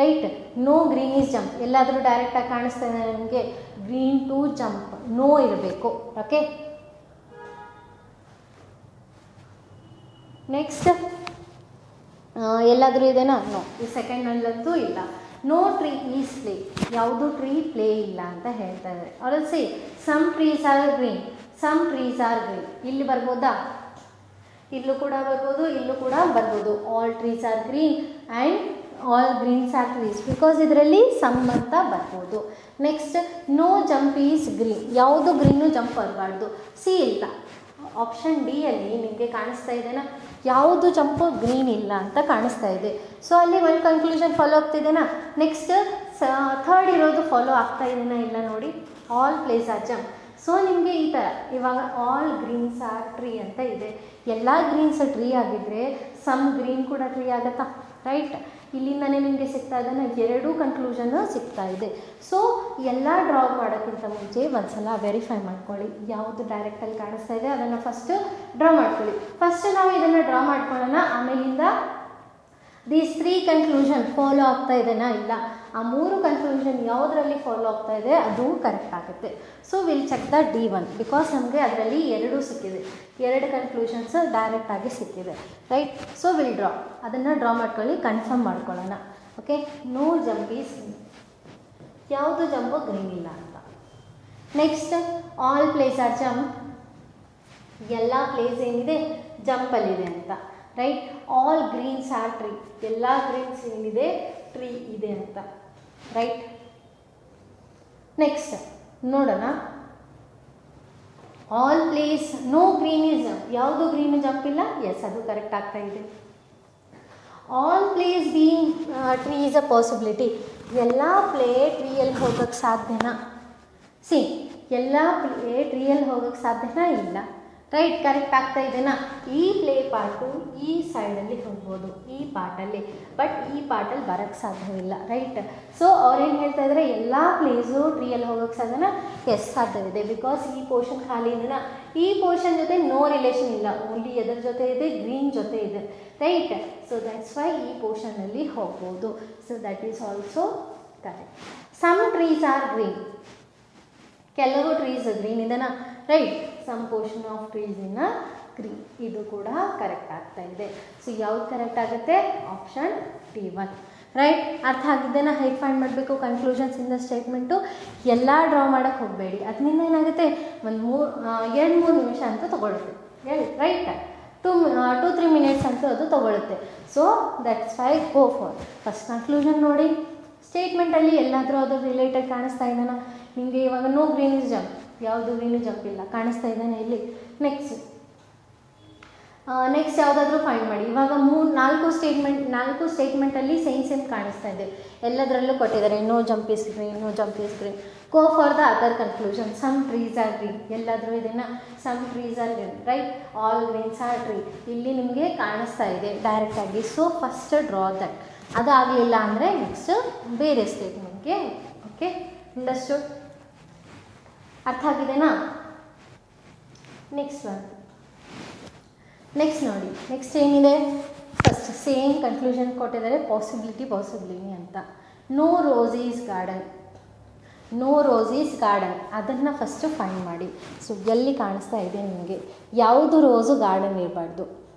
right. No green is jump ಎಲ್ಲಾದರೂ ಡೈರೆಕ್ಟಾಗಿ ಕಾಣಿಸ್ತಾ ಇದೆ ನನಗೆ, ಗ್ರೀನ್ ಟು ಜಂಪ್, ನೋ ಇರಬೇಕು. ಓಕೆ, ನೆಕ್ಸ್ಟ್ ಎಲ್ಲಾದರೂ ಇದೆನಾ? ನೋ, ಈ ಸೆಕೆಂಡ್ನಲ್ಲಂತೂ ಇಲ್ಲ. ನೋ ಟ್ರೀ ಈಸ್ ಪ್ಲೇ, ಯಾವುದು ಟ್ರೀ ಪ್ಲೇ ಇಲ್ಲ ಅಂತ ಹೇಳ್ತಾ ಇದ್ದಾರೆ. Or see some trees are green, some trees are green, ಇಲ್ಲಿ ಬರ್ಬೋದಾ? ಇಲ್ಲೂ ಕೂಡ ಬರ್ಬೋದು, ಇಲ್ಲೂ ಕೂಡ ಬರ್ಬೋದು. All trees are green and all greens are trees, because ಇದರಲ್ಲಿ ಸಮ್ ಅಂತ ಬರ್ಬೋದು. Next no jump is green, ಯಾವುದು ಗ್ರೀನು ಜಂಪ್ ಬರಬಾರ್ದು. ಇಲ್ಲ, ಆಪ್ಷನ್ ಡಿ ಅಲ್ಲಿ ನಿಮಗೆ ಕಾಣಿಸ್ತಾ ಇದೆನಾ, ಯಾವುದು ಜಂಪು ಗ್ರೀನ್ ಇಲ್ಲ ಅಂತ ಕಾಣಿಸ್ತಾ ಇದೆ. ಸೊ ಅಲ್ಲಿ ಒಂದು ಕನ್ಕ್ಲೂಷನ್ ಫಾಲೋ ಆಗ್ತಿದೆನಾ. ನೆಕ್ಸ್ಟ್ ಥರ್ಡ್ ಇರೋದು ಫಾಲೋ ಆಗ್ತಾ ಇದೆನಾ ಇಲ್ಲ ನೋಡಿ, all place are jump. So ನಿಮಗೆ ಈ ಥರ ಇವಾಗ ಆಲ್ ಗ್ರೀನ್ಸ್ ಆರ್ ಟ್ರೀ ಅಂತ ಇದೆ, ಎಲ್ಲ ಗ್ರೀನ್ಸ್ ಟ್ರೀ ಆಗಿದ್ದರೆ ಸಮ್ ಗ್ರೀನ್ ಕೂಡ ಟ್ರೀ ಆಗುತ್ತಾ, ರೈಟ್. ಇಲ್ಲಿಂದನೇ ನಿಮಗೆ ಸಿಗ್ತಾ ಇದನ್ನು ಎರಡೂ ಕನ್ಕ್ಲೂಷನ್ನು ಸಿಗ್ತಾ ಇದೆ. ಸೊ ಎಲ್ಲ ಡ್ರಾ ಮಾಡೋಕ್ಕಿಂತ ಮುಂಚೆ ಒಂದು ಸಲ ವೆರಿಫೈ ಮಾಡ್ಕೊಳ್ಳಿ, ಯಾವುದು ಡೈರೆಕ್ಟಲ್ಲಿ ಕಾಣಿಸ್ತಾ ಇದೆ ಅದನ್ನು ಫಸ್ಟು ಡ್ರಾ ಮಾಡ್ಕೊಳ್ಳಿ. ಫಸ್ಟ್ ನಾವು ಇದನ್ನು ಡ್ರಾ ಮಾಡ್ಕೊಳ್ಳೋಣ, ಆಮೇಲಿಂದ ದೀಸ್ 3 ಕನ್ಕ್ಲೂಷನ್ ಫಾಲೋ ಆಗ್ತಾ ಇದೆನಾ ಇಲ್ಲ, ಆ 3 ಕನ್ಕ್ಲೂಷನ್ ಯಾವುದರಲ್ಲಿ ಫಾಲೋ ಆಗ್ತಾ ಇದೆ ಅದು ಕರೆಕ್ಟ್ ಆಗುತ್ತೆ. So will check the D1, because ನಮಗೆ ಅದರಲ್ಲಿ 2 ಸಿಕ್ಕಿದೆ, 2 ಕನ್ಕ್ಲೂಷನ್ಸ್ ಡೈರೆಕ್ಟಾಗಿ ಸಿಕ್ಕಿದೆ, ರೈಟ್. ಸೊ ವಿಲ್ ಡ್ರಾ, ಅದನ್ನು ಡ್ರಾ ಮಾಡ್ಕೊಳ್ಳಿ, ಕನ್ಫರ್ಮ್ ಮಾಡ್ಕೊಳ್ಳೋಣ. ಓಕೆ, ನೋ ಜಂಪ್ ಈಸ್, ಯಾವುದು ಜಂಪು ಗ್ರೀನ್ ಇಲ್ಲ ಅಂತ. Next all place are jump, ಎಲ್ಲ ಪ್ಲೇಸ್ ಏನಿದೆ ಜಂಪಲ್ಲಿದೆ ಅಂತ, right. All greens are tree, ಎಲ್ಲ ಗ್ರೀನ್ಸ್ ಏನಿದೆ ಟ್ರೀ ಇದೆ ಅಂತ, ರೈಟ್. ನೆಕ್ಸ್ಟ್ ನೋಡೋಣ, all place no green is jump, ಯಾವುದು ಗ್ರೀನು ಜಂಪ್ ಇಲ್ಲ, ಎಸ್ ಅದು ಕರೆಕ್ಟ್ ಆಗ್ತಾ ಇದೆ. All place being tree is a possibility, ಎಲ್ಲ ಪ್ಲೇ ಟ್ರೀಯಲ್ಲಿ ಹೋಗೋಕ್ಕೆ ಸಾಧ್ಯನಾ? ಎಲ್ಲ ಪ್ಲೇ ಟ್ರೀಯಲ್ಲಿ ಹೋಗೋಕ್ಕೆ ಸಾಧ್ಯನಾ? ಇಲ್ಲ, ರೈಟ್. ಕರೆಕ್ಟ್ ಆಗ್ತಾ ಇದೆನಾ? ಈ ಪ್ಲೇ ಪಾರ್ಟು ಈ ಸೈಡಲ್ಲಿ ಹೋಗ್ಬೋದು, ಈ ಪಾರ್ಟಲ್ಲಿ, ಬಟ್ ಈ ಪಾರ್ಟಲ್ಲಿ ಬರೋಕ್ಕೆ ಸಾಧ್ಯವಿಲ್ಲ, ರೈಟ್. ಸೊ ಅವ್ರೇನು ಹೇಳ್ತಾ ಇದ್ದಾರೆ, ಎಲ್ಲ ಪ್ಲೇಸು ಟ್ರೀಯಲ್ಲಿ ಹೋಗೋಕ್ಕೆ ಸಾಧ್ಯನಾ? ಎಸ್ ಸಾಧ್ಯವಿದೆ, ಬಿಕಾಸ್ ಈ ಪೋರ್ಷನ್ ಖಾಲಿ ಇದೆನಾ, ಈ ಪೋರ್ಷನ್ ಜೊತೆ ನೋ ರಿಲೇಷನ್ ಇಲ್ಲ, ಓನ್ಲಿ ಎದ್ರ ಜೊತೆ ಇದೆ, ಗ್ರೀನ್ ಜೊತೆ ಇದೆ, ರೈಟ್. ಸೊ ದಟ್ಸ್ ವೈ ಈ ಪೋರ್ಷನಲ್ಲಿ ಹೋಗ್ಬೋದು. So that is also correct. Some trees are green, ಕೆಲವು ಟ್ರೀಸ್ ಗ್ರೀನ್ ಇದೆನಾ, right. Some portion of trees in green, ಇದು ಕೂಡ ಕರೆಕ್ಟ್ ಆಗ್ತಾ ಇದೆ. ಸೊ ಯಾವ್ದು ಕರೆಕ್ಟ್ ಆಗುತ್ತೆ? Option D1, right. ಅರ್ಥ ಆಗಿದ್ದೇನಾ ಹೇಗೆ ಫೈಂಡ್ ಮಾಡಬೇಕು ಕನ್ಕ್ಲೂಷನ್ಸ್ ಇಂದ ಸ್ಟೇಟ್ಮೆಂಟು? ಎಲ್ಲ ಡ್ರಾ ಮಾಡೋಕ್ಕೆ ಹೋಗಬೇಡಿ, ಅದರಿಂದ ಏನಾಗುತ್ತೆ, ಒಂದು 2-3 ನಿಮಿಷ ಅಂತೂ ತೊಗೊಳುತ್ತೆ, ರೈಟ್. 2-3 ಮಿನಿಟ್ಸ್ ಅಂತೂ ಅದು ತೊಗೊಳುತ್ತೆ. So that's why go for first conclusion ನೋಡಿ, ಸ್ಟೇಟ್ಮೆಂಟಲ್ಲಿ ಎಲ್ಲಾದರೂ ಅದು ರಿಲೇಟೆಡ್ ಕಾಣಿಸ್ತಾ ಇದೆನಾ ನಿಮಗೆ? ಇವಾಗ ನೋ ಗ್ರೀನ್ ಇಸ್ ಜಂಪ್, ಯಾವುದು ಗ್ರೀನು ಜಂಪ್ ಇಲ್ಲ, ಕಾಣಿಸ್ತಾ ಇದ್ದಾನೆ ಇಲ್ಲಿ. ನೆಕ್ಸ್ಟ್ ಯಾವುದಾದ್ರೂ ಫೈಂಡ್ ಮಾಡಿ. ಇವಾಗ 4 ಸ್ಟೇಟ್ಮೆಂಟಲ್ಲಿ ಸೇಮ್ ಕಾಣಿಸ್ತಾ ಇದೆ, ಎಲ್ಲದರಲ್ಲೂ ಕೊಟ್ಟಿದ್ದಾರೆ no jump is green, no jump is green. Go for the other conclusion, some trees are green, ಎಲ್ಲಾದರೂ ಇದನ್ನು some trees are green, right. All greens are tree, ಇಲ್ಲಿ ನಿಮಗೆ ಕಾಣಿಸ್ತಾ ಇದೆ ಡೈರೆಕ್ಟಾಗಿ. ಸೊ ಫಸ್ಟ್ ಡ್ರಾ ದಟ್, ಅದಾಗಲಿಲ್ಲ ಅಂದರೆ ನೆಕ್ಸ್ಟ್ ಬೇರೆ ಸ್ಟೇಟ್ಮೆಂಟ್. ಬಗ್ಗೆ. Okay, understood? ಅರ್ಥ ಆಗಿದೆನಾ? ನೆಕ್ಸ್ಟ್ ನೋಡಿ, ನೆಕ್ಸ್ಟ್ ಏನಿದೆ? ಫಸ್ಟ್ ಸೇಮ್ ಕನ್ಕ್ಲೂಷನ್ ಕೊಟ್ಟಿದ್ದಾರೆ, ಪಾಸಿಬಿಲಿಟಿ ಅಂತ. No rose is garden, no rose is garden, ಅದನ್ನು ಫಸ್ಟು ಫೈಂಡ್ ಮಾಡಿ. ಸೊ ಎಲ್ಲಿ ಕಾಣಿಸ್ತಾ ಇದೆ ನಿಮಗೆ ಯಾವುದು ರೋಸು ಗಾರ್ಡನ್ ಇರಬಾರ್ದು,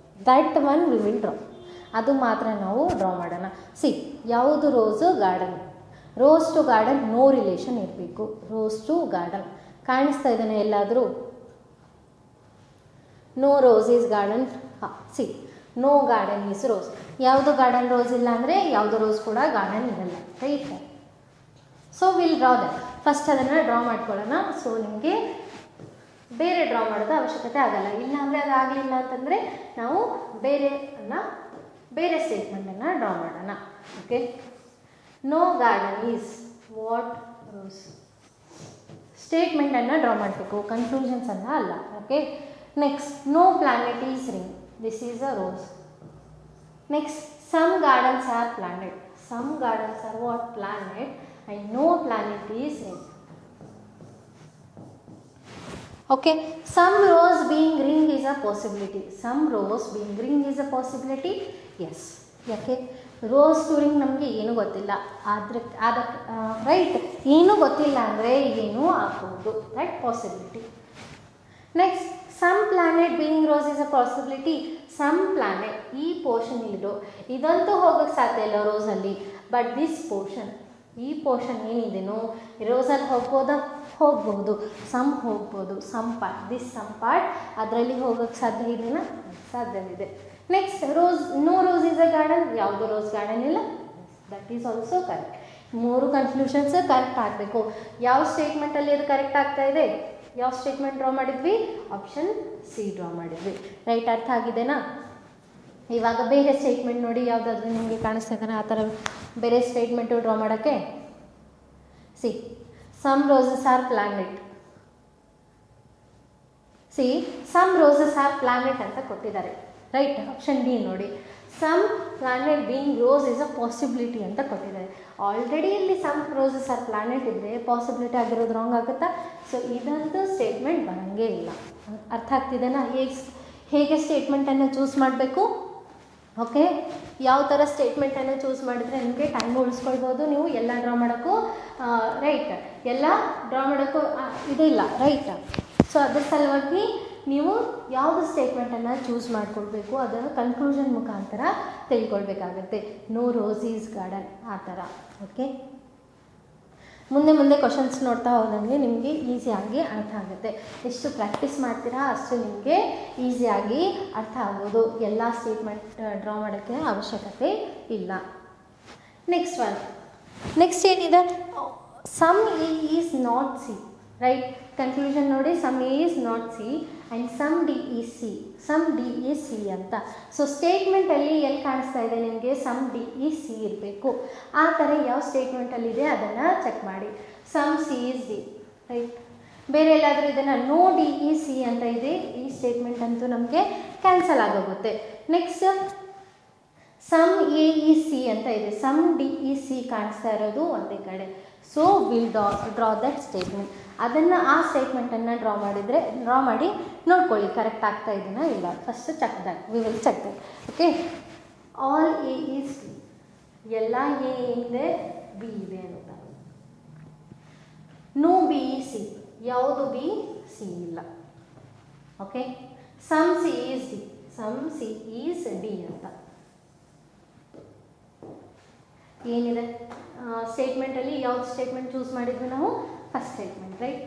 that one we will draw, ಅದು ಮಾತ್ರ ನಾವು ಡ್ರಾ ಮಾಡೋಣ. ಸಿ, ಯಾವುದು rose garden? Rose to garden no relation ಇರಬೇಕು. ರೋಸ್ ಟು ಗಾರ್ಡನ್ ಕಾಣಿಸ್ತಾ ಇದ್ದಾನೆ ಎಲ್ಲಾದರೂ? No rose is garden. See, no garden is rose. ಯಾವುದು ಗಾರ್ಡನ್ ರೋಸ್ ಇಲ್ಲ ಅಂದರೆ ಯಾವುದು ರೋಸ್ ಕೂಡ ಗಾರ್ಡನ್ ಇರಲ್ಲ, right? So will draw that. First ಅದನ್ನು ಡ್ರಾ ಮಾಡ್ಕೊಳ್ಳೋಣ. ಸೊ ನಿಮಗೆ ಬೇರೆ ಡ್ರಾ ಮಾಡೋದು ಅವಶ್ಯಕತೆ ಆಗಲ್ಲ. ಇಲ್ಲ ಅಂದರೆ ಅದು ಆಗಲಿಲ್ಲ ಅಂತಂದರೆ ನಾವು ಬೇರೆ ಸ್ಟೇಟ್ಮೆಂಟನ್ನು ಡ್ರಾ ಮಾಡೋಣ. Okay, no garden is what rose. ಸ್ಟೇಟ್ಮೆಂಟನ್ನು ಡ್ರಾ ಮಾಡಬೇಕು, ಕನ್ಕ್ಲೂಷನ್ಸನ್ನು ಅಲ್ಲ. Okay, next no planet is ring. This is a rose. Next some gardens are planet. Some gardens are what? Planet. And no planet is ring. Okay, some rose being ring is a possibility. Some rose being ring is a possibility. Yes. ಯಾಕೆ? ರೋಸ್ ಟು ರಿಂಗ್ ನಮಗೆ ಏನೂ ಗೊತ್ತಿಲ್ಲ, ಅದಕ್ಕೆ ರೈಟ್, ಏನೂ ಗೊತ್ತಿಲ್ಲ ಅಂದರೆ ಏನೂ ಆಗ್ಬೋದು, that possibility. Next some planet being rose is a possibility. Some planet, ಈ ಪೋರ್ಷನ್ ಇಲ್ಲಿರೋ ಇದಂತೂ ಹೋಗೋಕ್ಕೆ ಸಾಧ್ಯ ಇಲ್ಲ ರೋಸಲ್ಲಿ, ಬಟ್ ದಿಸ್ ಪೋರ್ಷನ್, ಈ ಪೋರ್ಷನ್ ಏನಿದೆನೋ ರೋಸಲ್ಲಿ ಹೋಗ್ಬೋದು, ಸಮ್ ಹೋಗ್ಬೋದು, some part, this some part ಅದರಲ್ಲಿ ಹೋಗೋಕ್ಕೆ ಸಾಧ್ಯ ಇದೆಯಾ? ಸಾಧ್ಯವಿದೆ. Next rose, no rose is a garden. ಯಾವುದು ರೋಸ್ ಗಾರ್ಡನ್ ಇಲ್ಲ, that is also correct. 3 conclusions correct ಆಗಬೇಕು. ಯಾವ ಸ್ಟೇಟ್ಮೆಂಟಲ್ಲಿ ಅದು ಕರೆಕ್ಟ್ ಆಗ್ತಾ ಇದೆ? ಯಾವ ಸ್ಟೇಟ್ಮೆಂಟ್ ಡ್ರಾ ಮಾಡಿದ್ವಿ? ಆಪ್ಷನ್ ಸಿ ಡ್ರಾ ಮಾಡಿದ್ವಿ, ರೈಟ್? ಅರ್ಥ ಆಗಿದೆನಾ? ಇವಾಗ ಬೇರೆ ಸ್ಟೇಟ್ಮೆಂಟ್ ನೋಡಿ, ಯಾವುದಾದ್ರೂ ನಿಮಗೆ ಕಾಣಿಸ್ತಾ ಇದ್ದಾನೆ ಆ ಥರ ಬೇರೆ ಸ್ಟೇಟ್ಮೆಂಟು ಡ್ರಾ ಮಾಡೋಕ್ಕೆ? See, some roses are planet. See, some roses are planet ಅಂತ ಕೊಟ್ಟಿದ್ದಾರೆ, ರೈಟ್? ಆಪ್ಷನ್ ಡಿ ನೋಡಿ, some planet being rose is a possibility ಅಂತ ಕೊಟ್ಟಿದ್ದಾರೆ. ಆಲ್ರೆಡಿ ಇಲ್ಲಿ ಸಮ್ ರೋಸಸ್ ಆರ್ ಪ್ಲಾನೆಟ್ ಇದ್ದರೆ ಪಾಸಿಬಿಲಿಟಿ ಆಗಿರೋದು ರಾಂಗ್ ಆಗುತ್ತಾ? ಸೊ ಇದಂತೂ ಸ್ಟೇಟ್ಮೆಂಟ್ ಬರೋಂಗೇ ಇಲ್ಲ. ಅರ್ಥ ಆಗ್ತಿದೆನಾ? ಹೇಗೆ ಸ್ಟೇಟ್ಮೆಂಟನ್ನು ಚೂಸ್ ಮಾಡಬೇಕು? ಓಕೆ, ಯಾವ ಥರ ಸ್ಟೇಟ್ಮೆಂಟನ್ನು ಚೂಸ್ ಮಾಡಿದರೆ ನಿಮಗೆ ಟೈಮ್ ಉಳಿಸ್ಕೊಳ್ಬೋದು. ನೀವು ಎಲ್ಲ ಡ್ರಾ ಮಾಡೋಕ್ಕೂ ರೈಟ್, ಎಲ್ಲ ಡ್ರಾ ಮಾಡೋಕ್ಕೂ ಇದಿಲ್ಲ, ರೈಟ್? ಸೊ ಅದ್ರ ಸಲುವಾಗಿ ನೀವು ಯಾವುದು ಸ್ಟೇಟ್ಮೆಂಟನ್ನು ಚೂಸ್ ಮಾಡ್ಕೊಳ್ಬೇಕು ಅದನ್ನು ಕನ್ಕ್ಲೂಷನ್ ಮುಖಾಂತರ ತಿಳ್ಕೊಳ್ಬೇಕಾಗತ್ತೆ. ನೋ ರೋಸ್ ಈಸ್ ಗಾರ್ಡನ್, ಆ ಥರ. ಓಕೆ, ಮುಂದೆ ಕ್ವಶನ್ಸ್ ನೋಡ್ತಾ ಹೋದಂಗೆ ನಿಮಗೆ ಈಸಿಯಾಗಿ ಅರ್ಥ ಆಗುತ್ತೆ. ಎಷ್ಟು ಪ್ರಾಕ್ಟೀಸ್ ಮಾಡ್ತೀರಾ ಅಷ್ಟು ನಿಮಗೆ ಈಸಿಯಾಗಿ ಅರ್ಥ ಆಗ್ಬೋದು. ಎಲ್ಲ ಸ್ಟೇಟ್ಮೆಂಟ್ ಡ್ರಾ ಮಾಡೋಕ್ಕೆ ಅವಶ್ಯಕತೆ ಇಲ್ಲ. ನೆಕ್ಸ್ಟ್ ಏನಿದೆ? Some A is not C, right? Conclusion ನೋಡಿ, some A is not C and some D is C. Some D is C ಅಂತ. ಸೊ ಸ್ಟೇಟ್ಮೆಂಟಲ್ಲಿ ಎಲ್ಲಿ ಕಾಣಿಸ್ತಾ ಇದೆ ನಿಮಗೆ? ಸಮ್ ಡಿ ಈಸ್ ಸಿ ಇರಬೇಕು. ಆ ಥರ ಯಾವ ಸ್ಟೇಟ್ಮೆಂಟಲ್ಲಿದೆ ಅದನ್ನು ಚೆಕ್ ಮಾಡಿ. Some C is D, right? ಬೇರೆ ಎಲ್ಲಾದರೂ ಇದನ್ನು ನೋ ಡಿ ಈ ಸಿ ಅಂತ ಇದೆ, ಈ ಸ್ಟೇಟ್ಮೆಂಟ್ ಅಂತೂ ನಮಗೆ ಕ್ಯಾನ್ಸಲ್ ಆಗೋಗುತ್ತೆ. ನೆಕ್ಸ್ಟ್ ಸಮ್ ಎ ಈ ಸಿ ಅಂತ ಇದೆ, ಸಮ್ ಡಿ ಈ ಸಿ ಕಾಣಿಸ್ತಾ ಇರೋದು ಒಂದೇ ಕಡೆ. So will draw that statement. ಅದನ್ನು ಆ ಸ್ಟೇಟ್ಮೆಂಟನ್ನು ಡ್ರಾ ಮಾಡಿ ನೋಡ್ಕೊಳ್ಳಿ ಕರೆಕ್ಟ್ ಆಗ್ತಾ ಇದೆಯಾ ಇಲ್ಲ. First check that, we will check that. Okay, all A is B, ಎಲ್ಲ ಎ ಏನಿದೆ ಬಿ ಇದೆ ಅಂತ. ನೋ ಬಿ ಈ ಸಿ, ಯಾವುದು ಬಿ ಸಿ ಇಲ್ಲ. Okay, some C is D, some C is D ಅಂತ ಏನಿದೆ ಸ್ಟೇಟ್ಮೆಂಟಲ್ಲಿ. ಯಾವ್ದು ಸ್ಟೇಟ್ಮೆಂಟ್ ಚೂಸ್ ಮಾಡಿದ್ವಿ ನಾವು? First statement, right?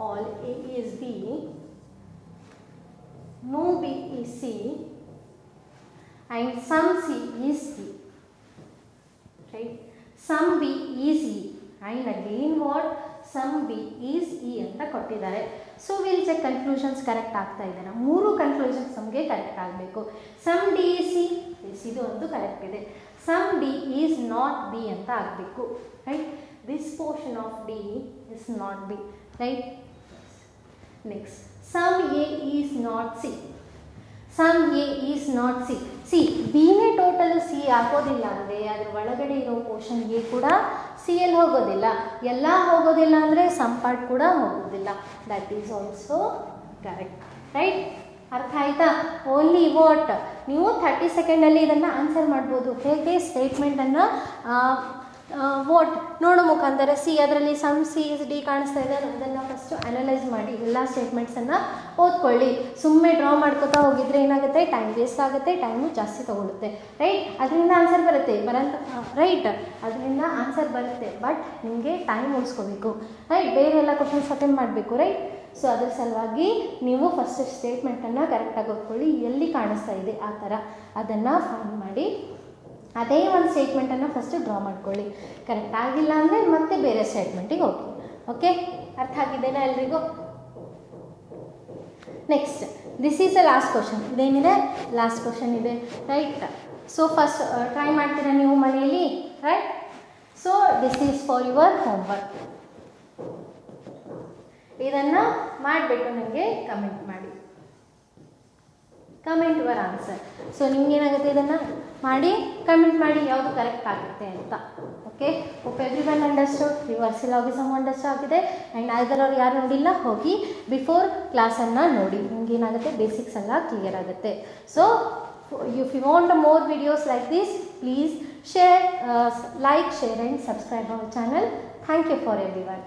All A is B, no B is C and some C is D, right? Some B is E and again what? Some B is E ಅಂತ ಕೊಟ್ಟಿದ್ದಾರೆ. So will check conclusions correct ಆಗ್ತಾ ಇದೆನಾ? 3 ಕನ್ಕ್ಲೂಷನ್ಸ್ ನಮಗೆ ಕರೆಕ್ಟ್ ಆಗಬೇಕು. ಸಮ್ ಡಿ ಈ ಸಿ, ಇದು ಒಂದು ಕರೆಕ್ಟ್ ಇದೆ. Some D is not B ಅಂತ ಆಗಬೇಕು, right? This portion of D is not B, right? Next some A is not C. Some A is not C. C ಬಿನೇ ಟೋಟಲ್ ಸಿ ಆಗೋದಿಲ್ಲ ಅಂದರೆ ಅದ್ರ ಒಳಗಡೆ ಇರೋ ಪೋರ್ಷನ್ ಎ ಕೂಡ ಸಿ ಎಲ್ಲಿ ಹೋಗೋದಿಲ್ಲ. ಎಲ್ಲ ಹೋಗೋದಿಲ್ಲ ಅಂದರೆ ಸಮ್ ಪಾರ್ಟ್ ಕೂಡ ಹೋಗೋದಿಲ್ಲ. That is also correct. Right? ಅರ್ಥ ಆಯಿತಾ? ಓನ್ಲಿ ವಾಟ್ ನೀವು 30 ಸೆಕೆಂಡಲ್ಲಿ ಇದನ್ನು ಆನ್ಸರ್ ಮಾಡ್ಬೋದು. ಹೇಗೆ? ಸ್ಟೇಟ್ಮೆಂಟನ್ನು ವಾಟ್ ನೋಡೋ ಮುಖಾಂತರ ಸಿ ಅದರಲ್ಲಿ ಸಮ್ ಸಿ ಇಸ್ ಡಿ ಕಾಣಿಸ್ತಾ ಇದೆ, ಅದನ್ನು ಫಸ್ಟು ಅನಲೈಸ್ ಮಾಡಿ ಎಲ್ಲ ಸ್ಟೇಟ್ಮೆಂಟ್ಸನ್ನು ಓದ್ಕೊಳ್ಳಿ. ಸುಮ್ಮನೆ ಡ್ರಾ ಮಾಡ್ಕೋತಾ ಹೋಗಿದ್ರೆ ಏನಾಗುತ್ತೆ? ಟೈಮ್ ವೇಸ್ಟ್ ಆಗುತ್ತೆ, ಟೈಮು ಜಾಸ್ತಿ ತೊಗೊಳುತ್ತೆ. ರೈಟ್? ಅದರಿಂದ ಆನ್ಸರ್ ಬರುತ್ತೆ ರೈಟ್? ಅದರಿಂದ ಆನ್ಸರ್ ಬರುತ್ತೆ, ಬಟ್ ನಿಮಗೆ ಟೈಮ್ ಉಳಿಸ್ಕೋಬೇಕು. ರೈಟ್? ಬೇರೆ ಎಲ್ಲ ಕ್ವಶನ್ಸ್ ಅಟೆಂಡ್ ಮಾಡಬೇಕು. ರೈಟ್? ಸೊ ಅದ್ರ ಸಲುವಾಗಿ ನೀವು ಫಸ್ಟ್ ಸ್ಟೇಟ್ಮೆಂಟನ್ನು ಕರೆಕ್ಟಾಗಿ ಓದ್ಕೊಳ್ಳಿ. ಎಲ್ಲಿ ಕಾಣಿಸ್ತಾ ಇದೆ ಆ ಥರ ಅದನ್ನು ಫೈಂಡ್ ಮಾಡಿ ಅದೇ ಒಂದು ಸ್ಟೇಟ್ಮೆಂಟನ್ನು ಫಸ್ಟ್ ಡ್ರಾ ಮಾಡ್ಕೊಳ್ಳಿ. ಕರೆಕ್ಟ್ ಆಗಿಲ್ಲ ಅಂದರೆ ಮತ್ತೆ ಬೇರೆ ಸ್ಟೇಟ್ಮೆಂಟಿಗೆ ಹೋಗಿ. ಓಕೆ? ಅರ್ಥ ಆಗಿದ್ದೇನಾ ಎಲ್ರಿಗೂ? Next, this is the last question. ಇದೇನಿದೆ? ಲಾಸ್ಟ್ ಕ್ವಶನ್ ಇದೆ. ರೈಟ್? ಸೊ ಫಸ್ಟ್ ಟ್ರೈ ಮಾಡ್ತೀರಾ ನೀವು ಮನೆಯಲ್ಲಿ. Right? So this is for your homework. ಇದನ್ನು ಮಾಡಿಬಿಟ್ಟು ನನಗೆ ಕಮೆಂಟ್ ಮಾಡಿ. Comment your answer. ಸೊ ನಿಮ್ಗೇನಾಗುತ್ತೆ? ಇದನ್ನು ಮಾಡಿ ಕಮೆಂಟ್ ಮಾಡಿ ಯಾವುದು ಕರೆಕ್ಟ್ ಆಗುತ್ತೆ ಅಂತ. Okay? Hope everyone understood. Reverse syllogism understood ಆಗಿದೆ. ಆ್ಯಂಡ್ ಅದರವ್ರು ಯಾರು ನೋಡಿಲ್ಲ ಹೋಗಿ ಬಿಫೋರ್ ಕ್ಲಾಸನ್ನು ನೋಡಿ. ನಿಮ್ಗೇನಾಗುತ್ತೆ? ಬೇಸಿಕ್ಸ್ ಎಲ್ಲ ಕ್ಲಿಯರ್ ಆಗುತ್ತೆ. So if you want more videos like this, please share, like, share and subscribe our channel. Thank you for everyone.